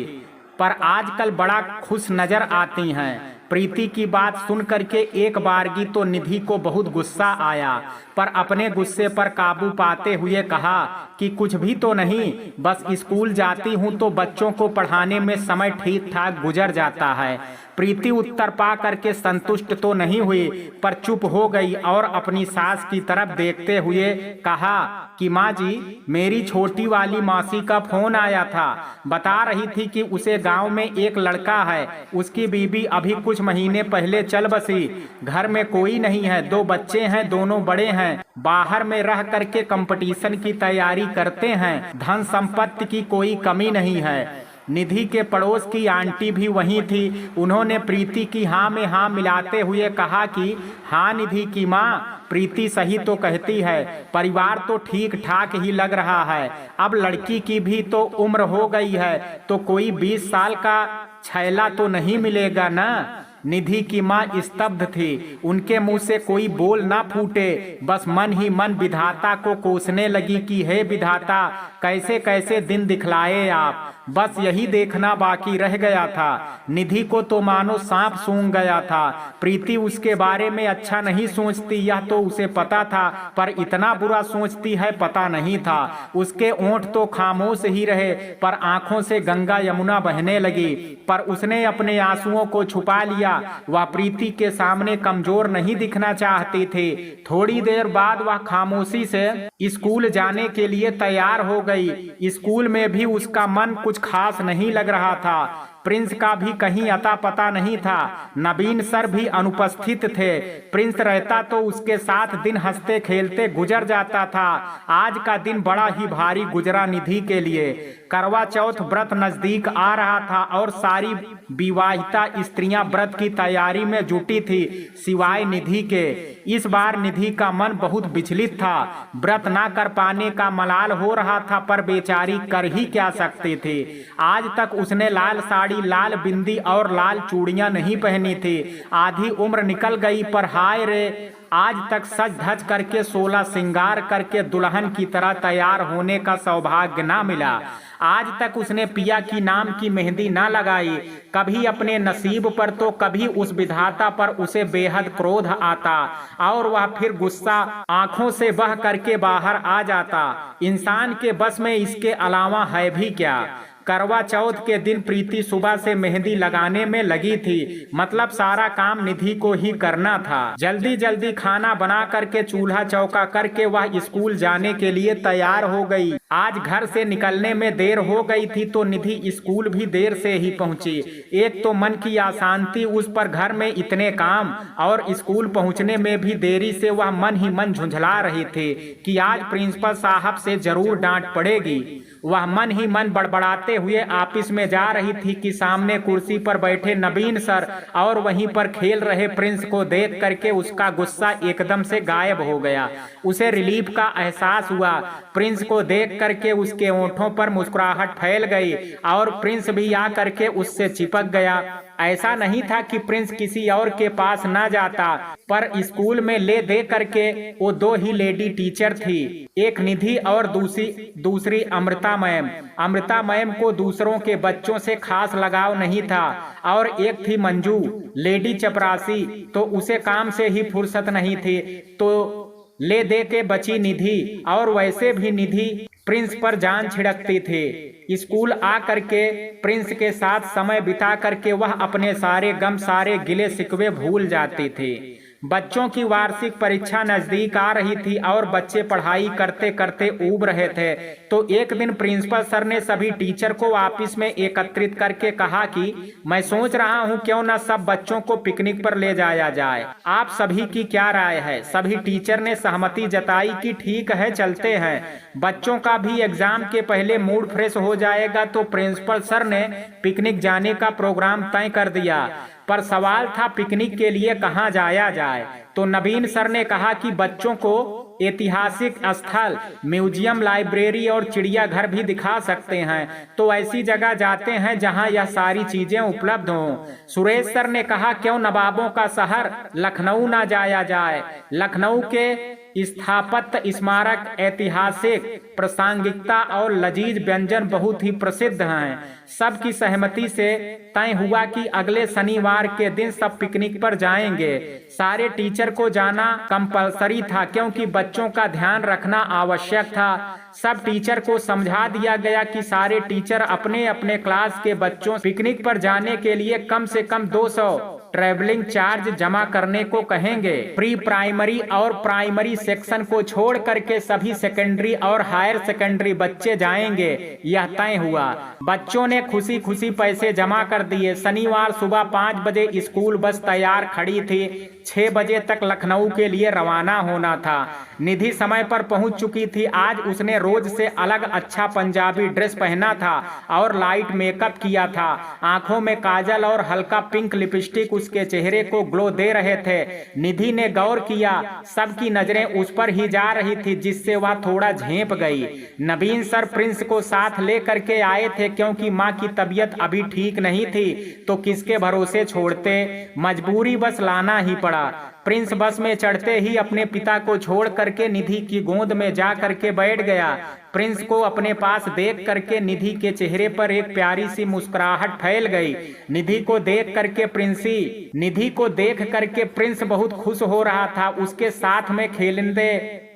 पर आजकल बड़ा खुश नजर आती हैं। प्रीति की बात सुन करके एक बारगी तो निधि को बहुत गुस्सा आया, पर अपने गुस्से पर काबू पाते हुए कहा कि कुछ भी तो नहीं, बस स्कूल जाती हूँ तो बच्चों को पढ़ाने में समय ठीक ठाक गुजर जाता है। प्रीति उत्तर पा करके संतुष्ट तो नहीं हुई, पर चुप हो गई और अपनी सास की तरफ देखते हुए कहा कि माँ जी, मेरी छोटी वाली मासी का फोन आया था। बता रही थी कि उसे गांव में एक लड़का है, उसकी बीबी अभी कुछ महीने पहले चल बसी। घर में कोई नहीं है, 2 बच्चे हैं, दोनों बड़े हैं, बाहर में रह करके कंपटीशन की तैयारी करते हैं, धन संपत्ति की कोई कमी नहीं है। निधि के पड़ोस की आंटी भी वहीं थी। उन्होंने प्रीति की हाँ में हाँ मिलाते हुए कहा कि हाँ निधि की माँ, प्रीति सही तो कहती है, परिवार तो ठीक ठाक ही लग रहा है। अब लड़की की भी तो उम्र हो गई है, तो कोई 20 साल का छैला तो नहीं मिलेगा ना। निधि की माँ स्तब्ध थी, उनके मुंह से कोई बोल ना फूटे, बस मन ही मन विधाता को कोसने लगी कि हे विधाता, कैसे कैसे दिन दिखलाए आप। बस यही देखना बाकी रह गया था। निधि को तो मानो सांप सूंघ गया था। प्रीति उसके बारे में अच्छा नहीं सोचती यह तो उसे पता था, पर इतना बुरा सोचती है पता नहीं था। उसके ओंठ तो खामोश ही रहे, पर आंखों से गंगा यमुना बहने लगी, पर उसने अपने आंसुओं को छुपा लिया। वह प्रीति के सामने कमजोर नहीं दिखना चाहती थी। थोड़ी देर बाद वह खामोशी से स्कूल जाने के लिए तैयार हो गई। स्कूल में भी उसका मन कुछ खास नहीं लग रहा था। प्रिंस का भी कहीं अता पता नहीं था। नवीन सर भी अनुपस्थित थे। प्रिंस रहता तो उसके साथ दिन हंसते खेलते गुजर जाता था। आज का दिन बड़ा ही भारी गुजरा निधि के लिए। करवा चौथ व्रत नजदीक आ रहा था और सारी विवाहिता स्त्रियां व्रत की तैयारी में जुटी थी, सिवाय निधि के। इस बार निधि का मन बहुत विचलित था। व्रत ना कर पाने का मलाल हो रहा था, पर बेचारी कर ही क्या सकती थी। आज तक उसने लाल साड़ी, लाल बिंदी और लाल चूड़ियां नहीं पहनी थी। आधी उम्र निकल गई, पर हाय रे, आज तक सज धज करके 16 श्रृंगार करके दुल्हन की तरह तैयार होने का सौभाग्य ना मिला। आज तक उसने पिया की नाम की मेहंदी ना लगाई। कभी अपने नसीब पर तो कभी उस विधाता पर उसे बेहद क्रोध आता और वह फिर गुस्सा आंखों से बह करके बाहर आ जाता। इंसान के बस में इसके अलावा है भी क्या। करवा चौथ के दिन प्रीति सुबह से मेहंदी लगाने में लगी थी, मतलब सारा काम निधि को ही करना था। जल्दी जल्दी खाना बना करके चूल्हा चौका करके वह स्कूल जाने के लिए तैयार हो गई। आज घर से निकलने में देर हो गई थी तो निधि स्कूल भी देर से ही पहुंची। एक तो मन की अशांति, उस पर घर में इतने काम और स्कूल पहुंचने में भी देरी से वह मन ही मन झुंझला रही थी कि आज प्रिंसिपल साहब से जरूर डांट पड़ेगी। वह मन ही मन बड़बड़ाते हुए ऑफिस में जा रही थी कि सामने कुर्सी पर बैठे नवीन सर और वहीं पर खेल रहे प्रिंस को देख करके उसका गुस्सा एकदम से गायब हो गया। उसे रिलीफ का एहसास हुआ। प्रिंस को देख करके उसके होठों पर मुस्कुराहट फैल गई और प्रिंस भी आ करके उससे चिपक गया। ऐसा नहीं था कि प्रिंस किसी और के पास ना जाता, पर स्कूल में ले दे करके वो 2 ही लेडी टीचर थी, एक निधि और दूसरी अमृता मैम। अमृता मैम को दूसरों के बच्चों से खास लगाव नहीं था और एक थी मंजू, लेडी चपरासी, तो उसे काम से ही फुर्सत नहीं थी, तो ले दे के बची निधि। और वैसे भी निधि प्रिंस पर जान छिड़कती थी। स्कूल आ करके प्रिंस के साथ समय बिता करके वह अपने सारे गम, सारे गिले शिकवे भूल जाती थी। बच्चों की वार्षिक परीक्षा नजदीक आ रही थी और बच्चे पढ़ाई करते करते ऊब रहे थे। तो एक दिन प्रिंसिपल सर ने सभी टीचर को ऑफिस में एकत्रित करके कहा कि मैं सोच रहा हूं क्यों न सब बच्चों को पिकनिक पर ले जाया जाए। आप सभी की क्या राय है? सभी टीचर ने सहमति जताई कि ठीक है, चलते हैं। बच्चों का भी एग्जाम के पहले मूड फ्रेश हो जाएगा। तो प्रिंसिपल सर ने पिकनिक जाने का प्रोग्राम तय कर दिया। पर सवाल था पिकनिक के लिए कहाँ जाया जाए। तो नवीन सर ने कहा कि बच्चों को ऐतिहासिक स्थल, म्यूजियम, लाइब्रेरी और चिड़ियाघर भी दिखा सकते हैं। तो ऐसी जगह जाते हैं जहां यह सारी चीजें उपलब्ध हों। सुरेश सर ने कहा क्यों नवाबों का शहर लखनऊ ना जाया जाए। लखनऊ के स्थापत्य स्मारक, ऐतिहासिक प्रासंगिकता और लजीज व्यंजन बहुत ही प्रसिद्ध हैं। सबकी सहमति से तय हुआ कि अगले शनिवार के दिन सब पिकनिक पर जाएंगे। सारे टीचर को जाना कंपलसरी था क्योंकि बच्चों का ध्यान रखना आवश्यक था। सब टीचर को समझा दिया गया कि सारे टीचर अपने अपने क्लास के बच्चों पिकनिक पर जाने के लिए कम से कम 200 ट्रैवलिंग चार्ज जमा करने को कहेंगे। प्री प्राइमरी और प्राइमरी सेक्शन को छोड़ करके सभी सेकेंडरी और हायर सेकेंडरी बच्चे जाएंगे, यह तय हुआ। बच्चों ने खुशी खुशी पैसे जमा कर दिए। शनिवार सुबह 5 बजे स्कूल बस तैयार खड़ी थी। 6 बजे तक लखनऊ के लिए रवाना होना था। निधि समय पर पहुंच चुकी थी। आज उसने रोज से अलग अच्छा पंजाबी ड्रेस पहना था और लाइट मेकअप किया था। आंखों में काजल और हल्का पिंक लिपस्टिक उसके चेहरे को ग्लो दे रहे थे। निधि ने गौर किया, सबकी नजरें उस पर ही जा रही थी, जिससे वह थोड़ा झेंप गई। नवीन सर प्रिंस को साथ ले करके आए थे क्योंकि माँ की तबीयत अभी ठीक नहीं थी, तो किसके भरोसे छोड़ते, मजबूरी बस लाना ही पड़ा। प्रिंस बस में चढ़ते ही अपने पिता को छोड़ करके निधि की गोद में जा करके बैठ गया। प्रिंस को अपने पास देख करके निधि के चेहरे पर एक प्यारी सी मुस्कुराहट फैल गई। निधि को देख करके प्रिंस बहुत खुश हो रहा था। उसके साथ में खेलने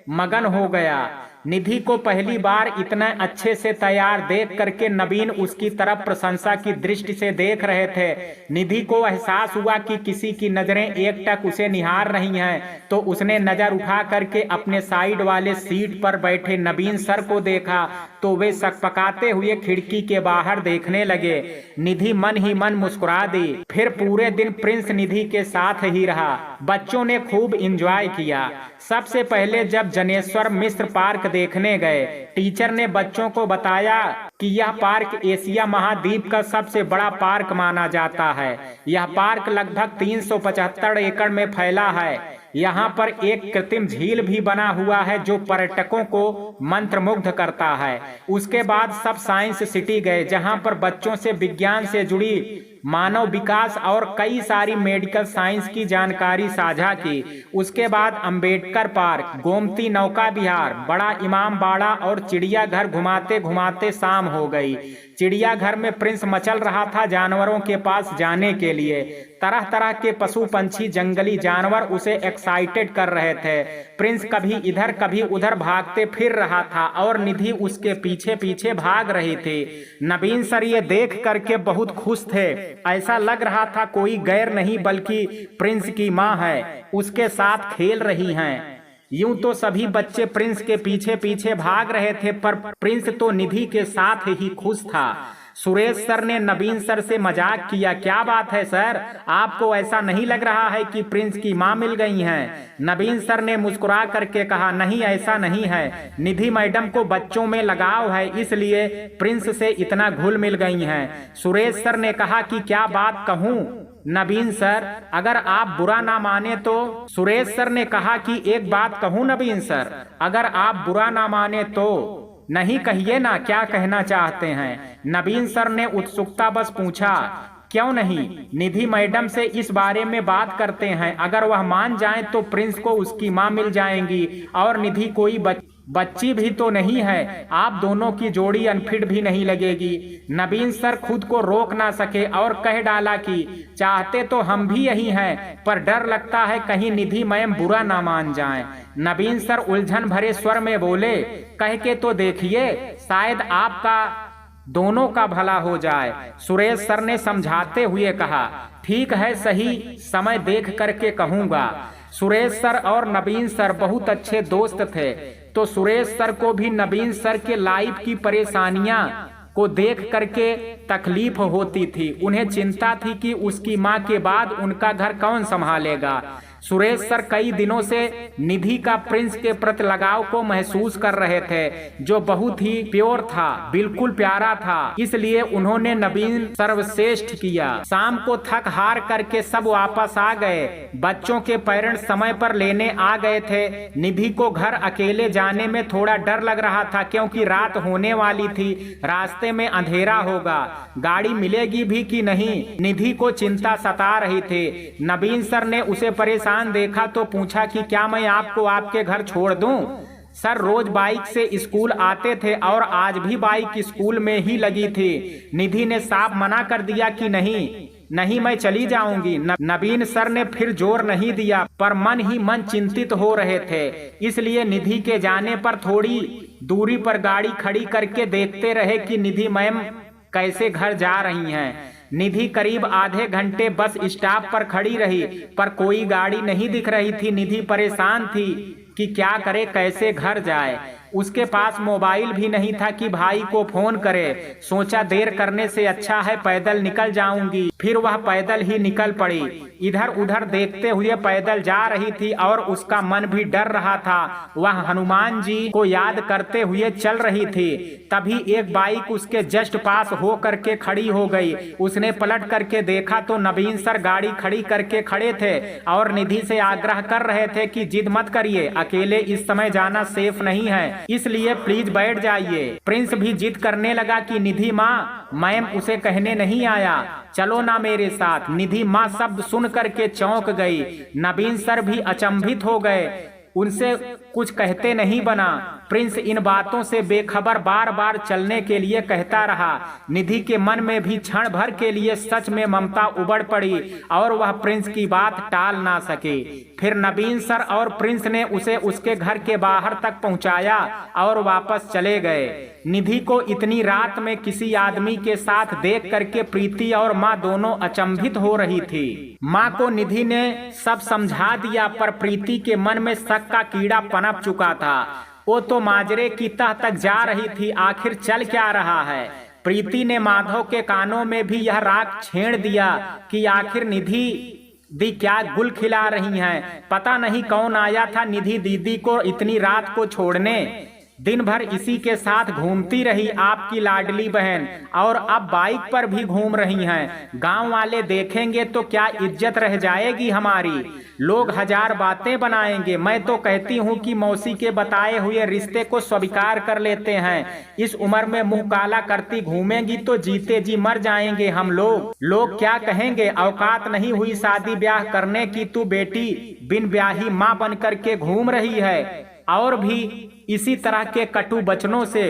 मगन हो गया। निधि को पहली बार इतना अच्छे से तैयार देख करके नवीन उसकी तरफ प्रशंसा की दृष्टि से देख रहे थे। निधि को एहसास हुआ कि किसी की नजरें एकटक उसे निहार रही हैं, तो उसने नजर उठा करके अपने साइड वाले सीट पर बैठे नवीन सर को देखा, तो वे सकपकाते हुए खिड़की के बाहर देखने लगे। निधि मन ही मन मुस्कुरा दी। फिर पूरे दिन प्रिंस निधि के साथ ही रहा। बच्चों ने खूब एंजॉय किया। सबसे पहले जब जनेश्वर मिश्र पार्क देखने गए, टीचर ने बच्चों को बताया कि यह पार्क एशिया महाद्वीप का सबसे बड़ा पार्क माना जाता है। यह पार्क लगभग 375 एकड़ में फैला है। यहाँ पर एक कृत्रिम झील भी बना हुआ है जो पर्यटकों को मंत्रमुग्ध करता है। उसके बाद सब साइंस सिटी गए, जहाँ पर बच्चों से विज्ञान से जुड़ी मानव विकास और कई सारी मेडिकल साइंस की जानकारी साझा की। उसके बाद अंबेडकर पार्क, गोमती नौका विहार, बड़ा इमाम बाड़ा और चिड़ियाघर घुमाते घुमाते शाम हो गई। चिड़ियाघर में प्रिंस मचल रहा था जानवरों के पास जाने के लिए। तरह तरह के पशु पंछी, जंगली जानवर उसे एक्साइटेड कर रहे थे। प्रिंस कभी इधर कभी उधर भागते फिर रहा था और निधि उसके पीछे पीछे भाग रही थी। नवीन सर ये देख करके बहुत खुश थे। ऐसा लग रहा था कोई गैर नहीं बल्कि प्रिंस की माँ है, उसके साथ खेल रही हैं। यूं तो सभी बच्चे प्रिंस के पीछे पीछे भाग रहे थे, पर प्रिंस तो निधि के साथ ही खुश था। सुरेश सर ने नवीन सर से मजाक किया, क्या बात है सर, आपको ऐसा नहीं लग रहा है कि प्रिंस की माँ मिल गई हैं? नवीन सर ने मुस्कुरा करके कहा, नहीं ऐसा नहीं है, निधि मैडम को बच्चों में लगाव है, इसलिए प्रिंस से इतना घुल मिल गई हैं। सुरेश सर ने कहा कि क्या बात कहूँ नवीन सर, अगर आप बुरा ना माने तो। सुरेश सर ने कहा कि एक बात कहूँ नवीन सर, अगर आप बुरा ना माने तो। नहीं कहिए ना, क्या कहना चाहते हैं? नवीन सर ने उत्सुकता बस पूछा। क्यों नहीं, निधि मैडम से इस बारे में बात करते हैं। अगर वह मान जाए तो प्रिंस को उसकी माँ मिल जाएंगी और निधि कोई बच्ची भी तो नहीं है। आप दोनों की जोड़ी अनफिट भी नहीं लगेगी। नवीन सर खुद को रोक ना सके और कह डाला कि चाहते तो हम भी यही हैं, पर डर लगता है कहीं निधि मैम बुरा ना मान जाएं। नवीन सर उलझन भरे स्वर में बोले, कह के तो देखिए, शायद आपका दोनों का भला हो जाए। सुरेश सर ने समझाते हुए कहा, ठीक है, सही समय देख करके कहूंगा। सुरेश सर और नवीन सर बहुत अच्छे दोस्त थे, तो सुरेश सर को भी नवीन सर के लाइफ की परेशानियां को देख करके तकलीफ होती थी। उन्हें चिंता थी कि उसकी मां के बाद उनका घर कौन संभालेगा। सुरेश सर कई दिनों से निधि का प्रिंस के प्रति लगाव को महसूस कर रहे थे, जो बहुत ही प्योर था, बिल्कुल प्यारा था। इसलिए उन्होंने नवीन सर्वश्रेष्ठ किया। शाम को थक हार करके सब वापस आ गए। बच्चों के पेरेंट्स समय पर लेने आ गए थे। निधि को घर अकेले जाने में थोड़ा डर लग रहा था, क्योंकि रात होने वाली थी, रास्ते में अंधेरा होगा, गाड़ी मिलेगी भी कि नहीं। निधि को चिंता सता रही थी। नवीन सर ने उसे परेशान देखा तो पूछा कि क्या मैं आपको आपके घर छोड़ दूं? सर रोज बाइक से स्कूल आते थे और आज भी बाइक स्कूल में ही लगी थी। निधि ने साफ मना कर दिया कि नहीं मैं चली जाऊंगी। नवीन सर ने फिर जोर नहीं दिया, पर मन ही मन चिंतित हो रहे थे। इसलिए निधि के जाने पर थोड़ी दूरी पर गाड़ी खड़ी करके देखते रहे कि निधि मैम कैसे घर जा रही हैं। निधि करीब आधे घंटे बस स्टॉप पर खड़ी रही, पर कोई गाड़ी नहीं दिख रही थी। निधि परेशान थी कि क्या करे, कैसे घर जाए। उसके पास मोबाइल भी नहीं था कि भाई को फोन करे। सोचा देर करने से अच्छा है पैदल निकल जाऊंगी। फिर वह पैदल ही निकल पड़ी। इधर उधर देखते हुए पैदल जा रही थी और उसका मन भी डर रहा था। वह हनुमान जी को याद करते हुए चल रही थी। तभी एक बाइक उसके जस्ट पास हो करके खड़ी हो गई। उसने पलट करके देखा तो नवीन सर गाड़ी खड़ी करके खड़े थे और निधि से आग्रह कर रहे थे कि जिद मत करिए, अकेले इस समय जाना सेफ नहीं है, इसलिए प्लीज बैठ जाइए। प्रिंस भी जिद करने लगा कि निधि माँ, मैम उसे कहने नहीं आया, चलो ना मेरे साथ। निधि माँ शब्द सुन करके चौंक गई। नवीन सर भी अचंभित हो गए, उनसे कुछ कहते नहीं बना। प्रिंस इन बातों से बेखबर बार बार चलने के लिए कहता रहा। निधि के मन में भी क्षण भर के लिए सच में ममता उबड़ पड़ी और वह प्रिंस की बात टाल ना सके। फिर नवीन सर और प्रिंस ने उसे उसके घर के बाहर तक पहुंचाया और वापस चले गए। निधि को इतनी रात में किसी आदमी के साथ देख करके प्रीति और माँ दोनों अचंभित हो रही थी। माँ को निधि ने सब समझा दिया, पर प्रीति के मन में शक का कीड़ा पनप चुका था। वो तो माजरे की तह तक जा रही थी, आखिर चल क्या रहा है। प्रीति ने माधव के कानों में भी यह राग छेड़ दिया कि आखिर निधि दी क्या गुल खिला रही हैं। पता नहीं कौन आया था निधि दीदी को इतनी रात को छोड़ने। दिन भर इसी के साथ घूमती रही आपकी लाडली बहन, और अब बाइक पर भी घूम रही हैं। गांव वाले देखेंगे तो क्या इज्जत रह जाएगी हमारी। लोग हजार बातें बनाएंगे। मैं तो कहती हूँ कि मौसी के बताए हुए रिश्ते को स्वीकार कर लेते हैं। इस उम्र में मुंह काला करती घूमेंगी तो जीते जी मर जाएंगे हम लोग। लोग क्या कहेंगे, औकात नहीं हुई शादी ब्याह करने की, तू बेटी बिन ब्याही माँ बन करके घूम रही है। और भी इसी तरह के कटु वचनों से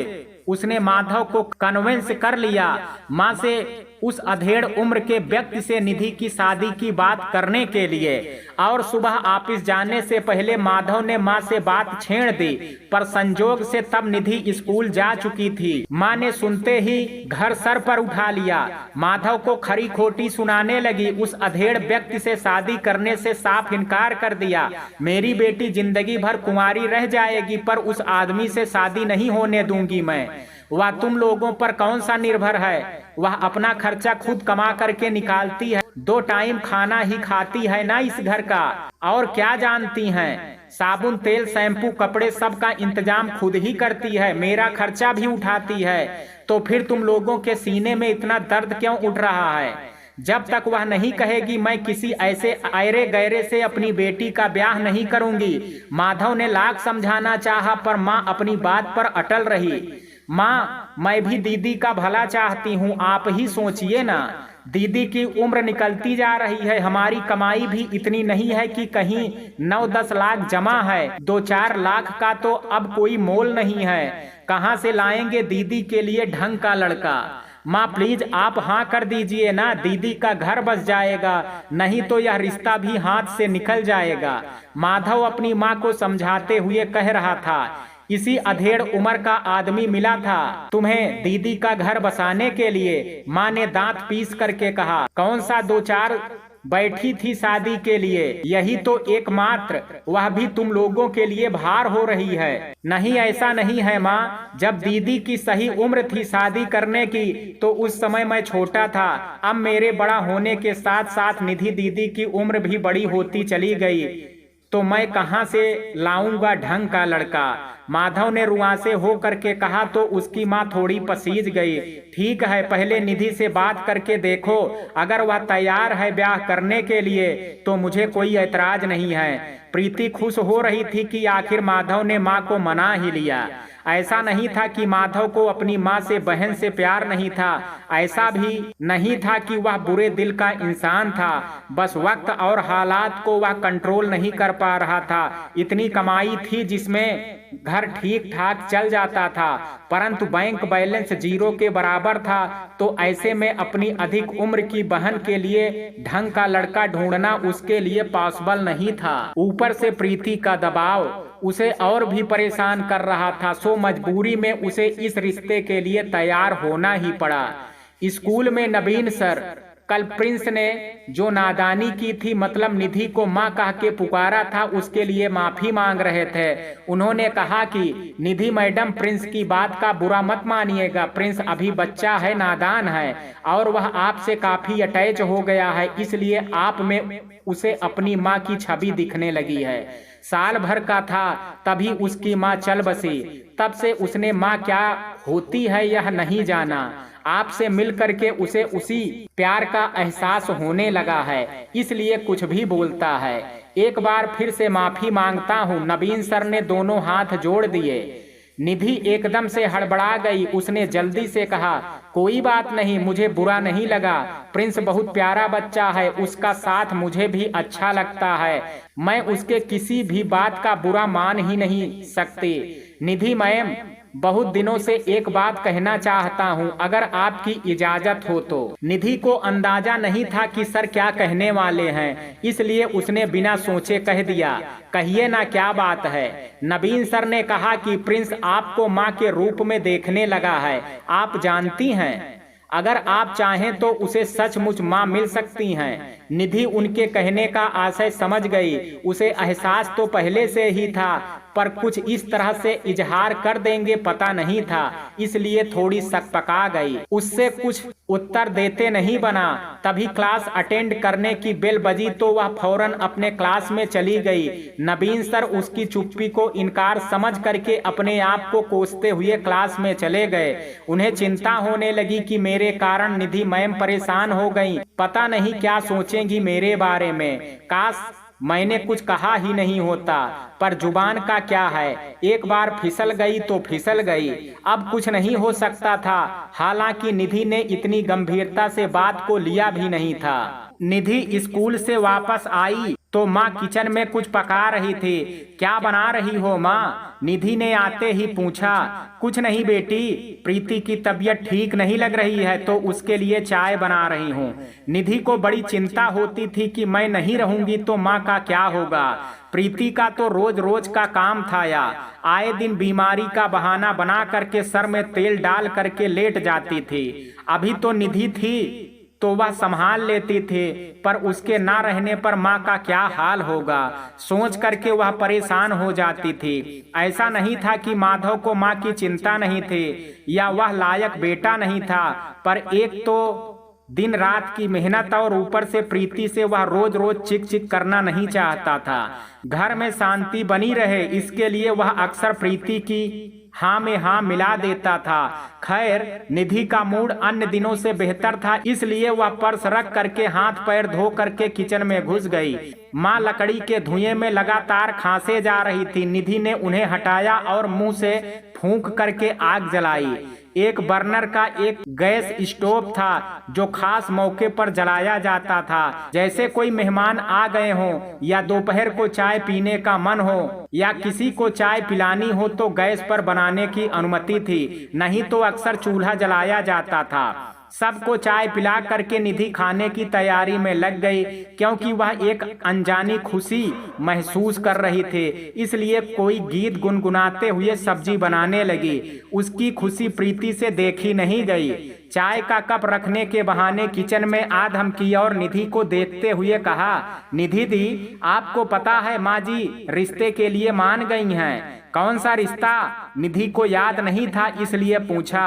उसने माधव को कन्विंस कर लिया माँ से उस अधेड़ उम्र के व्यक्ति से निधि की शादी की बात करने के लिए। और सुबह ऑफिस जाने से पहले माधव ने माँ से बात छेड़ दी, पर संजोग से तब निधि स्कूल जा चुकी थी। माँ ने सुनते ही घर सर पर उठा लिया। माधव को खरी खोटी सुनाने लगी। उस अधेड़ व्यक्ति से शादी करने से साफ इनकार कर दिया। मेरी बेटी जिंदगी भर कुंवारी रह जाएगी, पर उस आदमी से शादी नहीं होने दूंगी मैं। वह तुम लोगों पर कौन सा निर्भर है। वह अपना खर्चा खुद कमा करके निकालती है, 2 टाइम खाना ही खाती है ना इस घर का। और क्या जानती हैं, साबुन तेल शैम्पू कपड़े सब का इंतजाम खुद ही करती है, मेरा खर्चा भी उठाती है। तो फिर तुम लोगों के सीने में इतना दर्द क्यों उठ रहा है। जब तक वह नहीं कहेगी मैं किसी ऐसे आयरे गैरे से अपनी बेटी का ब्याह नहीं करूंगी। माधव ने लाख समझाना चाहा, पर माँ अपनी बात पर अटल रही। माँ, मैं भी दीदी का भला चाहती हूँ, आप ही सोचिए ना। दीदी की उम्र निकलती जा रही है, हमारी कमाई भी इतनी नहीं है कि कहीं 9-10 लाख जमा है। 2-4 लाख का तो अब कोई मोल नहीं है। कहाँ से लाएंगे दीदी के लिए ढंग का लड़का। माँ प्लीज आप हाँ कर दीजिए ना, दीदी का घर बस जाएगा, नहीं तो यह रिश्ता भी हाथ से निकल जाएगा। माधव अपनी माँ को समझाते हुए कह रहा था। इसी अधेड़ उम्र का आदमी मिला था तुम्हें दीदी का घर बसाने के लिए। माँ ने दांत पीस करके कहा, कौन सा 2-4 बैठी थी शादी के लिए, यही तो एकमात्र, वह भी तुम लोगों के लिए भार हो रही है। नहीं, ऐसा नहीं है माँ, जब दीदी की सही उम्र थी शादी करने की तो उस समय मैं छोटा था। अब मेरे बड़ा होने के साथ साथ निधि दीदी की उम्र भी बड़ी होती चली गई, तो मैं कहाँ से लाऊंगा ढंग का लड़का। माधव ने रुआंसे हो करके कहा तो उसकी माँ थोड़ी पसीज गई। ठीक है, पहले निधि से बात करके देखो, अगर वह तैयार है ब्याह करने के लिए तो मुझे कोई ऐतराज नहीं है। प्रीति खुश हो रही थी कि आखिर माधव ने माँ को मना ही लिया। ऐसा नहीं था कि माधव को अपनी माँ से बहन से प्यार नहीं था, ऐसा भी नहीं था कि वह बुरे दिल का इंसान था, बस वक्त और हालात को वह कंट्रोल नहीं कर पा रहा था। इतनी कमाई थी जिसमें घर ठीक ठाक चल जाता था, परंतु बैंक बैलेंस जीरो के बराबर था। तो ऐसे में अपनी अधिक उम्र की बहन के लिए ढंग का लड़का ढूंढना उसके लिए पॉसिबल नहीं था। ऊपर से प्रीति का दबाव उसे और भी परेशान कर रहा था, सो मजबूरी में उसे इस रिश्ते के लिए तैयार होना ही पड़ा। स्कूल में नवीन सर कल प्रिंस ने जो नादानी की थी, मतलब निधि को माँ कह के पुकारा था, उसके लिए माफी मांग रहे थे। उन्होंने कहा कि निधि मैडम, प्रिंस की बात का बुरा मत मानिएगा, प्रिंस अभी बच्चा है, नादान है और वह आपसे काफी अटैच हो गया है, इसलिए आप में उसे अपनी माँ की छवि दिखने लगी है। साल भर का था तभी उसकी माँ चल बसी, तब से उसने माँ क्या होती है यह नहीं जाना। आपसे मिल करके उसे उसी प्यार का एहसास होने लगा है, इसलिए कुछ भी बोलता है। एक बार फिर से माफी मांगता हूँ। नवीन सर ने दोनों हाथ जोड़ दिए। निधि एकदम से हड़बड़ा गई। उसने जल्दी से कहा, कोई बात नहीं, मुझे बुरा नहीं लगा, प्रिंस बहुत प्यारा बच्चा है, उसका साथ मुझे भी अच्छा लगता है, मैं उसके किसी भी बात का बुरा मान ही नहीं सकती। निधि मैम, बहुत दिनों से एक बात कहना चाहता हूँ, अगर आपकी इजाजत हो तो। निधि को अंदाजा नहीं था कि सर क्या कहने वाले हैं, इसलिए उसने बिना सोचे कह दिया, कहिए ना, क्या बात है। नवीन सर ने कहा कि प्रिंस आपको माँ के रूप में देखने लगा है, आप जानती हैं, अगर आप चाहें तो उसे सचमुच माँ मिल सकती हैं। निधि उनके कहने का आशय समझ गई। उसे एहसास तो पहले से ही था, पर कुछ इस तरह से इजहार कर देंगे पता नहीं था, इसलिए थोड़ी सकपका गई। उससे कुछ उत्तर देते नहीं बना। तभी क्लास अटेंड करने की बेल बजी तो वह फौरन अपने क्लास में चली गई। नवीन सर उसकी चुप्पी को इनकार समझ करके अपने आप को कोसते हुए क्लास में चले गए। उन्हें चिंता होने लगी कि मेरे कारण निधि मैम परेशान हो गई, पता नहीं क्या सोचेंगी मेरे बारे में। काश मैंने कुछ कहा ही नहीं होता, पर जुबान का क्या है, एक बार फिसल गई तो फिसल गई, अब कुछ नहीं हो सकता था। हालांकि निधि ने इतनी गंभीरता से बात को लिया भी नहीं था। निधि स्कूल से वापस आई तो माँ किचन में कुछ पका रही थी। क्या बना रही हो माँ? निधि ने आते ही पूछा। कुछ नहीं बेटी, प्रीति की तबीयत ठीक नहीं लग रही है तो उसके लिए चाय बना रही हूँ। निधि को बड़ी चिंता होती थी कि मैं नहीं रहूंगी तो माँ का क्या होगा। प्रीति का तो रोज रोज का काम था, या आए दिन बीमारी का बहाना बना करके सर में तेल डाल करके लेट जाती थी। अभी तो निधि थी तो वह संभाल लेती थी, पर उसके ना रहने पर माँ का क्या हाल होगा, सोच करके वह परेशान हो जाती थी। ऐसा नहीं था कि माधव को माँ की चिंता नहीं थी या वह लायक बेटा नहीं था, पर एक तो दिन रात की मेहनत और ऊपर से प्रीति से वह रोज रोज चिक चिक करना नहीं चाहता था। घर में शांति बनी रहे, इसके लिए वह अक्सर प्रीति की हाँ में हाँ मिला देता था। खैर, निधि का मूड अन्य दिनों से बेहतर था, इसलिए वह पर्स रख करके हाथ पैर धो करके किचन में घुस गई। माँ लकड़ी के धुएं में लगातार खांसे जा रही थी। निधि ने उन्हें हटाया और मुंह से फूंक करके आग जलाई। एक बर्नर का एक गैस स्टोव था जो खास मौके पर जलाया जाता था, जैसे कोई मेहमान आ गए हों या दोपहर को चाय पीने का मन हो या किसी को चाय पिलानी हो तो गैस पर बनाने की अनुमति थी, नहीं तो अक्सर चूल्हा जलाया जाता था। सबको चाय पिला करके निधि खाने की तैयारी में लग गई, क्योंकि वह एक अनजानी खुशी महसूस कर रही थी, इसलिए कोई गीत गुनगुनाते हुए सब्जी बनाने लगी। उसकी खुशी प्रीति से देखी नहीं गई। चाय का कप रखने के बहाने किचन में आ धमकी और निधि को देखते हुए कहा, निधि दी, आपको पता है माँ जी रिश्ते के लिए मान गई हैं। कौन सा रिश्ता? निधि को याद नहीं था इसलिए पूछा।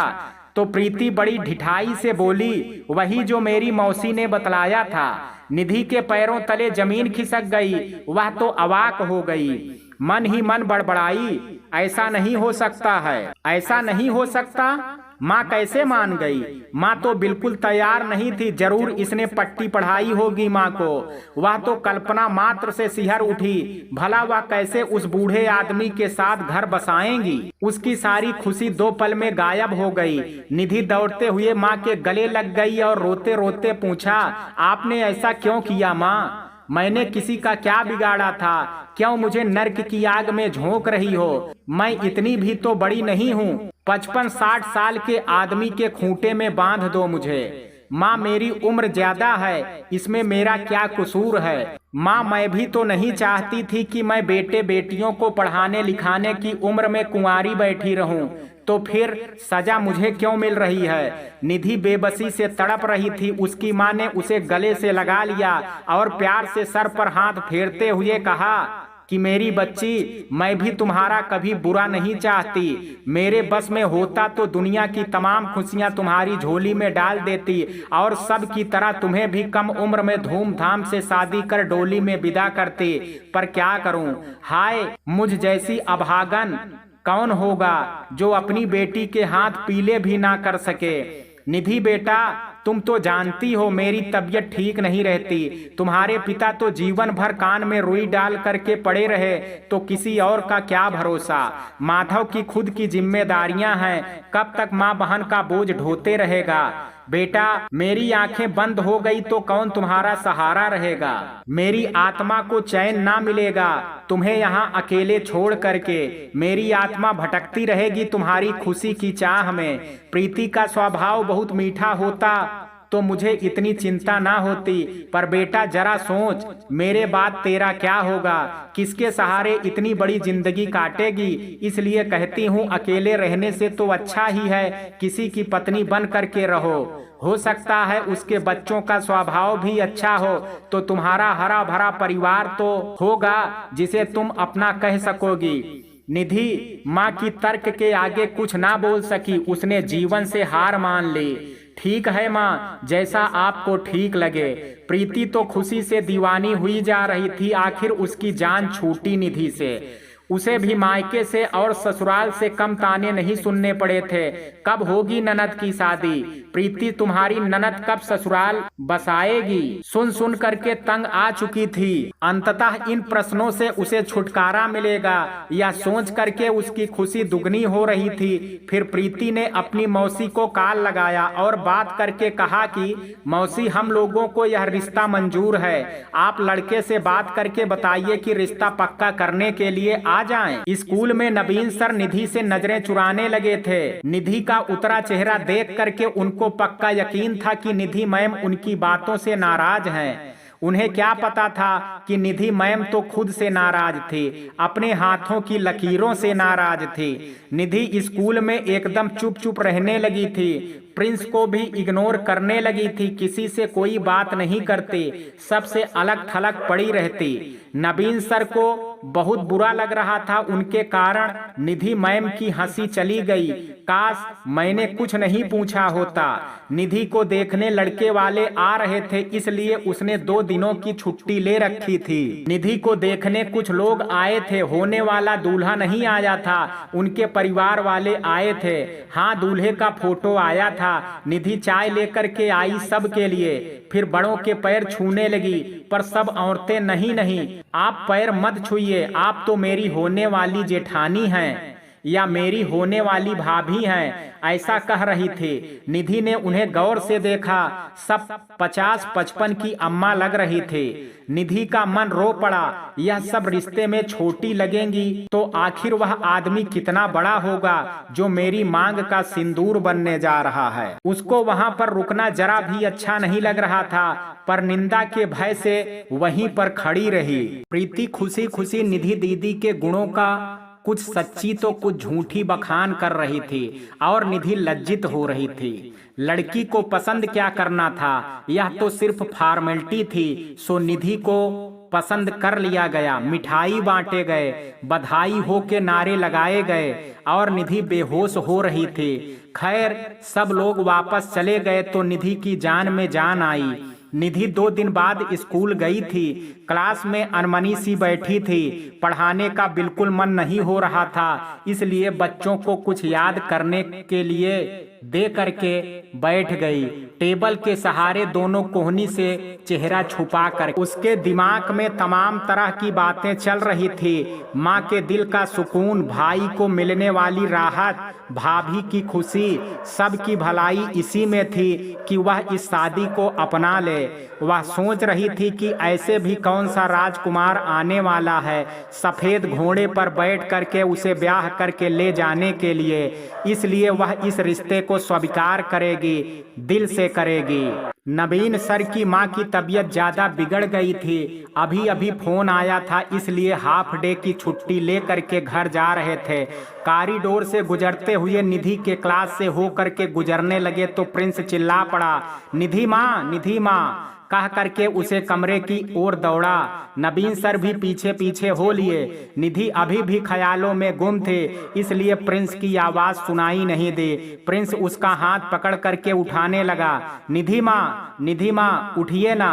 तो प्रीति बड़ी ढिठाई से बोली, वही जो मेरी मौसी ने बतलाया था। निधि के पैरों तले जमीन खिसक गई। वह तो अवाक हो गई, मन ही मन बड़बड़ाई, ऐसा नहीं हो सकता है, ऐसा नहीं हो सकता। माँ कैसे मान गई? माँ तो बिल्कुल तैयार नहीं थी। जरूर इसने पट्टी पढ़ाई होगी माँ को। वह तो कल्पना मात्र से सिहर उठी। भला वह कैसे उस बूढ़े आदमी के साथ घर बसाएंगी? उसकी सारी खुशी 2 पल में गायब हो गई। निधि दौड़ते हुए माँ के गले लग गई और रोते रोते पूछा, आपने ऐसा क्यों किया माँ? मैंने किसी का क्या बिगाड़ा था? क्यों मुझे नर्क की आग में झोंक रही हो? मैं इतनी भी तो बड़ी नहीं हूँ। 55-60 साल के आदमी के खूंटे में बांध दो मुझे। माँ मेरी उम्र ज्यादा है, इसमें मेरा क्या कसूर है? माँ मैं भी तो नहीं चाहती थी कि मैं बेटे बेटियों को पढ़ाने लिखाने की उम्र में कुंवारी बैठी रहूं। तो फिर सजा मुझे क्यों मिल रही है? निधि बेबसी से तड़प रही थी। उसकी माँ ने उसे गले से लगा लिया और प्यार से सर पर हाथ फेरते हुए कहा कि मेरी बच्ची, मैं भी तुम्हारा कभी बुरा नहीं चाहती। मेरे बस में होता तो दुनिया की तमाम खुशियां तुम्हारी झोली में डाल देती और सब की तरह तुम्हें भी कम उम्र में धूमधाम से शादी कर डोली में विदा करती। पर क्या करूं? हाय, मुझ जैसी अभागन कौन होगा जो अपनी बेटी के हाथ पीले भी ना कर सके? निधि बेटा, तुम तो जानती हो मेरी तबीयत ठीक नहीं रहती। तुम्हारे पिता तो जीवन भर कान में रुई डाल करके पड़े रहे, तो किसी और का क्या भरोसा? माधव की खुद की जिम्मेदारियां हैं। कब तक माँ बहन का बोझ ढोते रहेगा? बेटा, मेरी आंखें बंद हो गई तो कौन तुम्हारा सहारा रहेगा? मेरी आत्मा को चैन ना मिलेगा तुम्हें यहाँ अकेले छोड़ करके। मेरी आत्मा भटकती रहेगी तुम्हारी खुशी की चाह में। प्रीति का स्वभाव बहुत मीठा होता तो मुझे इतनी चिंता ना होती। पर बेटा जरा सोच, मेरे बाद तेरा क्या होगा? किसके सहारे इतनी बड़ी जिंदगी काटेगी? इसलिए कहती हूँ अकेले रहने से तो अच्छा ही है किसी की पत्नी बन करके रहो। हो सकता है उसके बच्चों का स्वभाव भी अच्छा हो, तो तुम्हारा हरा भरा परिवार तो होगा जिसे तुम अपना कह सकोगी। निधि माँ की तर्क के आगे कुछ ना बोल सकी। उसने जीवन से हार मान ली। ठीक है माँ, जैसा आपको ठीक लगे। प्रीति तो खुशी से दीवानी हुई जा रही थी। आखिर उसकी जान छूटी निधि से। उसे भी मायके से और ससुराल से कम ताने नहीं सुनने पड़े थे। कब होगी ननद की शादी? प्रीति तुम्हारी ननद कब ससुराल बसाएगी? सुन सुन करके तंग आ चुकी थी। अंततः इन प्रश्नों से उसे छुटकारा मिलेगा, यह सोच करके उसकी खुशी दुगनी हो रही थी। फिर प्रीति ने अपनी मौसी को कॉल लगाया और बात करके कहा कि मौसी, हम लोगों को यह रिश्ता मंजूर है। आप लड़के से बात करके बताइए कि रिश्ता पक्का करने के लिए आ जाएं। स्कूल में नवीन सर निधि से नजरें चुराने लगे थे। निधि का उतरा चेहरा देख करके उनको पक्का यकीन था कि निधि मैम उनकी बातों से नाराज हैं। उन्हें क्या पता था कि निधि मैम तो खुद से नाराज थी, अपने हाथों की लकीरों से नाराज थी। निधि स्कूल में एकदम चुप चुप रहने लगी थी। प्रिंस को भी इग्नोर करने लगी थी। किसी से कोई बात नहीं करती, सबसे अलग थलग पड़ी रहती। नवीन सर को बहुत बुरा लग रहा था। उनके कारण निधि मैम की हंसी चली गई। काश मैंने कुछ नहीं पूछा होता। निधि को देखने लड़के वाले आ रहे थे, इसलिए उसने 2 दिनों की छुट्टी ले रखी थी। निधि को देखने कुछ लोग आए थे। होने वाला दूल्हा नहीं आया था, उनके परिवार वाले आए थे। हाँ, दूल्हे का फोटो आया था। निधि चाय लेकर के आई सब के लिए, फिर बड़ों के पैर छूने लगी। पर सब औरतें नहीं नहीं, आप पैर मत छूइए, आप तो मेरी होने वाली जेठानी हैं या मेरी होने वाली भाभी हैं, ऐसा कह रही थी। निधि ने उन्हें गौर से देखा। सब 50-55 की अम्मा लग रही थी। निधि का मन रो पड़ा। यह सब रिश्ते में छोटी लगेंगी तो आखिर वह आदमी कितना बड़ा होगा जो मेरी मांग का सिंदूर बनने जा रहा है। उसको वहां पर रुकना जरा भी अच्छा नहीं लग रहा था, पर निंदा के भय से वहीं पर खड़ी रही। प्रीति खुशी खुशी निधि दीदी के गुणों का कुछ सच्ची तो कुछ झूठी बखान कर रही थी और निधि लज्जित हो रही थी। लड़की को पसंद क्या करना था, यह तो सिर्फ फॉर्मेलिटी थी। सो निधि को पसंद कर लिया गया। मिठाई बांटे गए, बधाई हो के नारे लगाए गए और निधि बेहोश हो रही थी। खैर सब लोग वापस चले गए तो निधि की जान में जान आई। निधि 2 दिन बाद स्कूल गई थी। क्लास में अनमनी सी बैठी थी। पढ़ाने का बिल्कुल मन नहीं हो रहा था, इसलिए बच्चों को कुछ याद करने के लिए दे करके बैठ गई। टेबल के सहारे दोनों कोहनी से चेहरा छुपा कर उसके दिमाग में तमाम तरह की बातें चल रही थी। माँ के दिल का सुकून, भाई को मिलने वाली राहत, भाभी की खुशी, सबकी भलाई इसी में थी कि वह इस शादी को अपना ले। वह सोच रही थी कि ऐसे भी कौन सा राजकुमार आने वाला है सफेद घोड़े पर बैठ करके उसे ब्याह करके ले जाने के लिए, इसलिए वह इस रिश्ते को स्वीकार करेगी, दिल से करेगी। नवीन सर की माँ की तबीयत ज्यादा बिगड़ गई थी। अभी अभी फोन आया था, इसलिए हाफ डे की छुट्टी ले करके घर जा रहे थे। कॉरिडोर से गुजरते हुए निधि के क्लास से होकर के गुजरने लगे तो प्रिंस चिल्ला पड़ा, निधि माँ, निधि माँ कह करके उसे कमरे की ओर दौड़ा। नवीन सर भी पीछे पीछे हो लिए। निधि अभी भी ख्यालों में गुम थे, इसलिए प्रिंस की आवाज सुनाई नहीं दी। प्रिंस उसका हाथ पकड़ करके उठाने लगा। निधि माँ उठिए ना।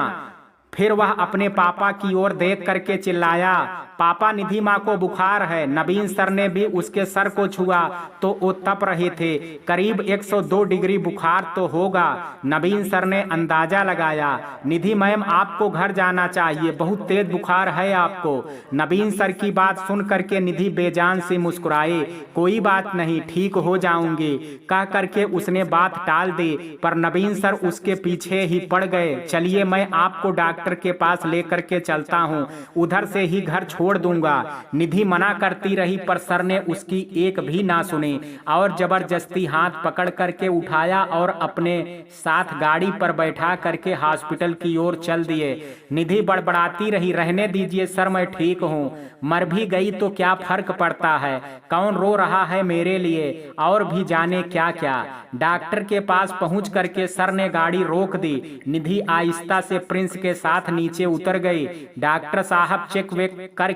फिर वह अपने पापा की ओर देख करके चिल्लाया, पापा निधि माँ को बुखार है। नवीन सर ने भी उसके सर को छुआ तो वो तप रहे थे। करीब 102 डिग्री बुखार तो होगा। नवीन सर ने अंदाजा लगाया। निधि मैम आपको घर जाना चाहिए, बहुत तेज बुखार है आपको। नवीन सर की बात सुन करके निधि बेजान से मुस्कुराए। कोई बात नहीं, ठीक हो जाऊंगी कह करके उसने बात टाल दी, पर नवीन सर उसके पीछे ही पड़ गए। चलिए मैं आपको डॉक्टर के पास लेकर के चलता हूँ, उधर से ही घर छोड़ दूंगा। निधि मना करती रही पर सर ने उसकी एक भी ना सुनी और जबरदस्ती हाथ पकड़ करके उठाया और अपने साथ गाड़ी पर बैठा करके हॉस्पिटल की ओर चल दिए। निधि बड़बड़ाती रही, रहने दीजिए सर, मैं ठीक हूँ, मर भी गई तो क्या फर्क पड़ता है, कौन रो रहा है मेरे लिए, और भी जाने क्या क्या। डॉक्टर के पास पहुंच करके सर ने गाड़ी रोक दी। निधि आहिस्ता से प्रिंस के साथ नीचे उतर गई। डॉक्टर साहब चेक वेक करके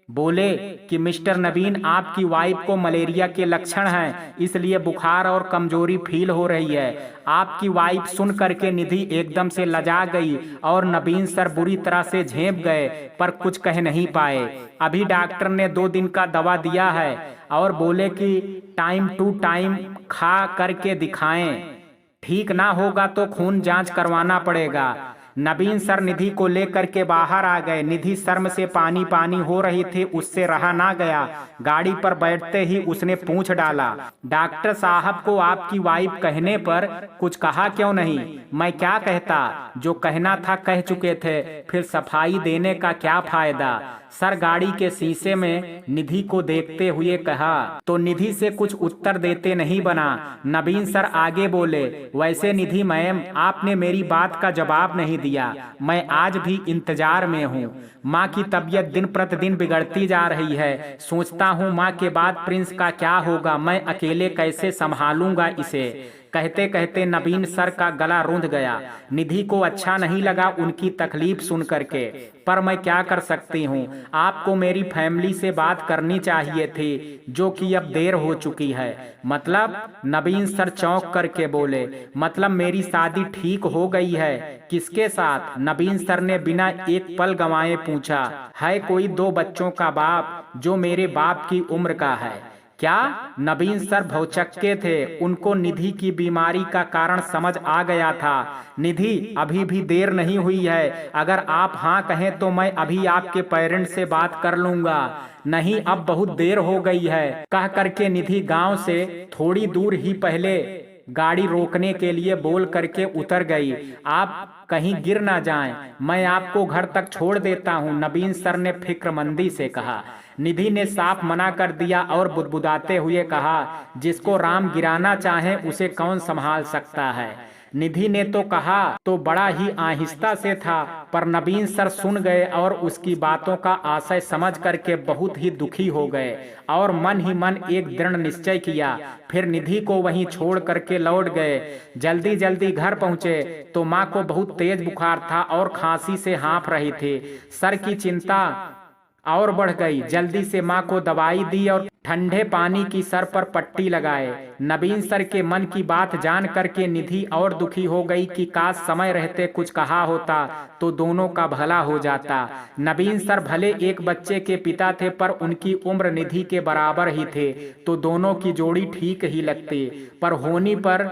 बोले कि मिस्टर नवीन, आपकी वाइफ को मलेरिया के लक्षण हैं, इसलिए बुखार और कमजोरी फील हो रही है। आपकी वाइफ सुन करके निधि एकदम से लजा गई और नवीन सर बुरी तरह से झेप गए, पर कुछ कह नहीं पाए। अभी डॉक्टर ने 2 दिन का दवा दिया है और बोले कि टाइम टू टाइम खा करके दिखाएं, ठीक ना होगा तो खून जांच करवाना पड़ेगा। नवीन सर निधि को लेकर के बाहर आ गए। निधि शर्म से पानी पानी हो रही थी, उससे रहा ना गया। गाड़ी पर बैठते ही उसने पूछ डाला, डॉक्टर साहब को आपकी वाइफ कहने पर कुछ कहा क्यों नहीं? मैं क्या कहता, जो कहना था कह चुके थे, फिर सफाई देने का क्या फायदा। सर गाड़ी के शीशे में निधि को देखते हुए कहा, तो निधि से कुछ उत्तर देते नहीं बना। नवीन सर आगे बोले, वैसे निधि मैम, आपने मेरी बात का जवाब नहीं दिया। मैं आज भी इंतजार में हूँ। माँ की तबीयत दिन प्रतिदिन बिगड़ती जा रही है। सोचता हूँ माँ के बाद प्रिंस का क्या होगा, मैं अकेले कैसे संभालूंगा इसे। कहते कहते नवीन सर का गला रूंध गया। निधि को अच्छा नहीं लगा उनकी तकलीफ सुन करके, पर मैं क्या कर सकती हूँ। आपको मेरी फैमिली से बात करनी चाहिए थी, जो कि अब देर हो चुकी है। मतलब? नवीन सर चौंक करके बोले, मतलब मेरी शादी ठीक हो गई है। किसके साथ? नवीन सर ने बिना एक पल गंवाए पूछा। है कोई 2 बच्चों का बाप, जो मेरे बाप की उम्र का है। क्या? नवीन सर भौचक्के थे। उनको निधि की बीमारी का कारण समझ आ गया था। निधि, अभी भी देर नहीं हुई है। अगर आप हाँ कहें तो मैं अभी आपके पेरेंट्स से बात कर लूंगा। नहीं, अब बहुत देर हो गई है कह करके निधि गांव से थोड़ी दूर ही पहले गाड़ी रोकने के लिए बोल करके उतर गई। आप कहीं गिर ना जाएं, मैं आपको घर तक छोड़ देता हूं, नवीन सर ने फिक्रमंदी से कहा। निधि ने साफ मना कर दिया और बुदबुदाते हुए कहा, जिसको राम गिराना चाहे उसे कौन संभाल सकता है। निधि ने तो कहा तो बड़ा ही आहिस्ता से था, पर नवीन सर सुन गए और उसकी बातों का आशय समझ करके बहुत ही दुखी हो गए और मन ही मन एक दृढ़ निश्चय किया। फिर निधि को वहीं छोड़ करके लौट गए। जल्दी जल्दी घर पहुंचे तो माँ को बहुत तेज बुखार था और खांसी से हाँफ रही थी। सर की चिंता और बढ़ गई। जल्दी से माँ को दवाई दी और ठंडे पानी की सर पर पट्टी लगाए। नवीन सर के मन की बात जान करके निधि और दुखी हो गई कि काश समय रहते कुछ कहा होता तो दोनों का भला हो जाता। नवीन सर भले एक बच्चे के पिता थे, पर उनकी उम्र निधि के बराबर ही थे, तो दोनों की जोड़ी ठीक ही लगती। पर होनी पर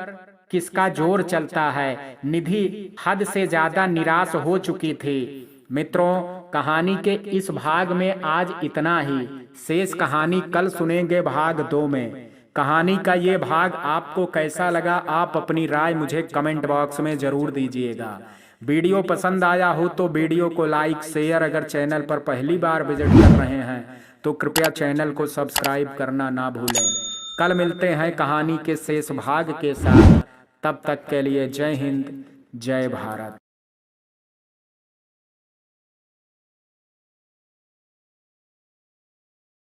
किसका जोर चलता है। निधि हद से ज्यादा निराश हो चुकी थी। मित्रों, कहानी के इस भाग में आज इतना ही। शेष कहानी कल सुनेंगे भाग 2 में। कहानी का ये भाग आपको कैसा लगा, आप अपनी राय मुझे कमेंट बॉक्स में जरूर दीजिएगा। वीडियो पसंद आया हो तो वीडियो को लाइक शेयर, अगर चैनल पर पहली बार विजिट कर रहे हैं तो कृपया चैनल को सब्सक्राइब करना ना भूलें। कल मिलते हैं कहानी के शेष भाग के साथ। तब तक के लिए जय हिंद, जय भारत।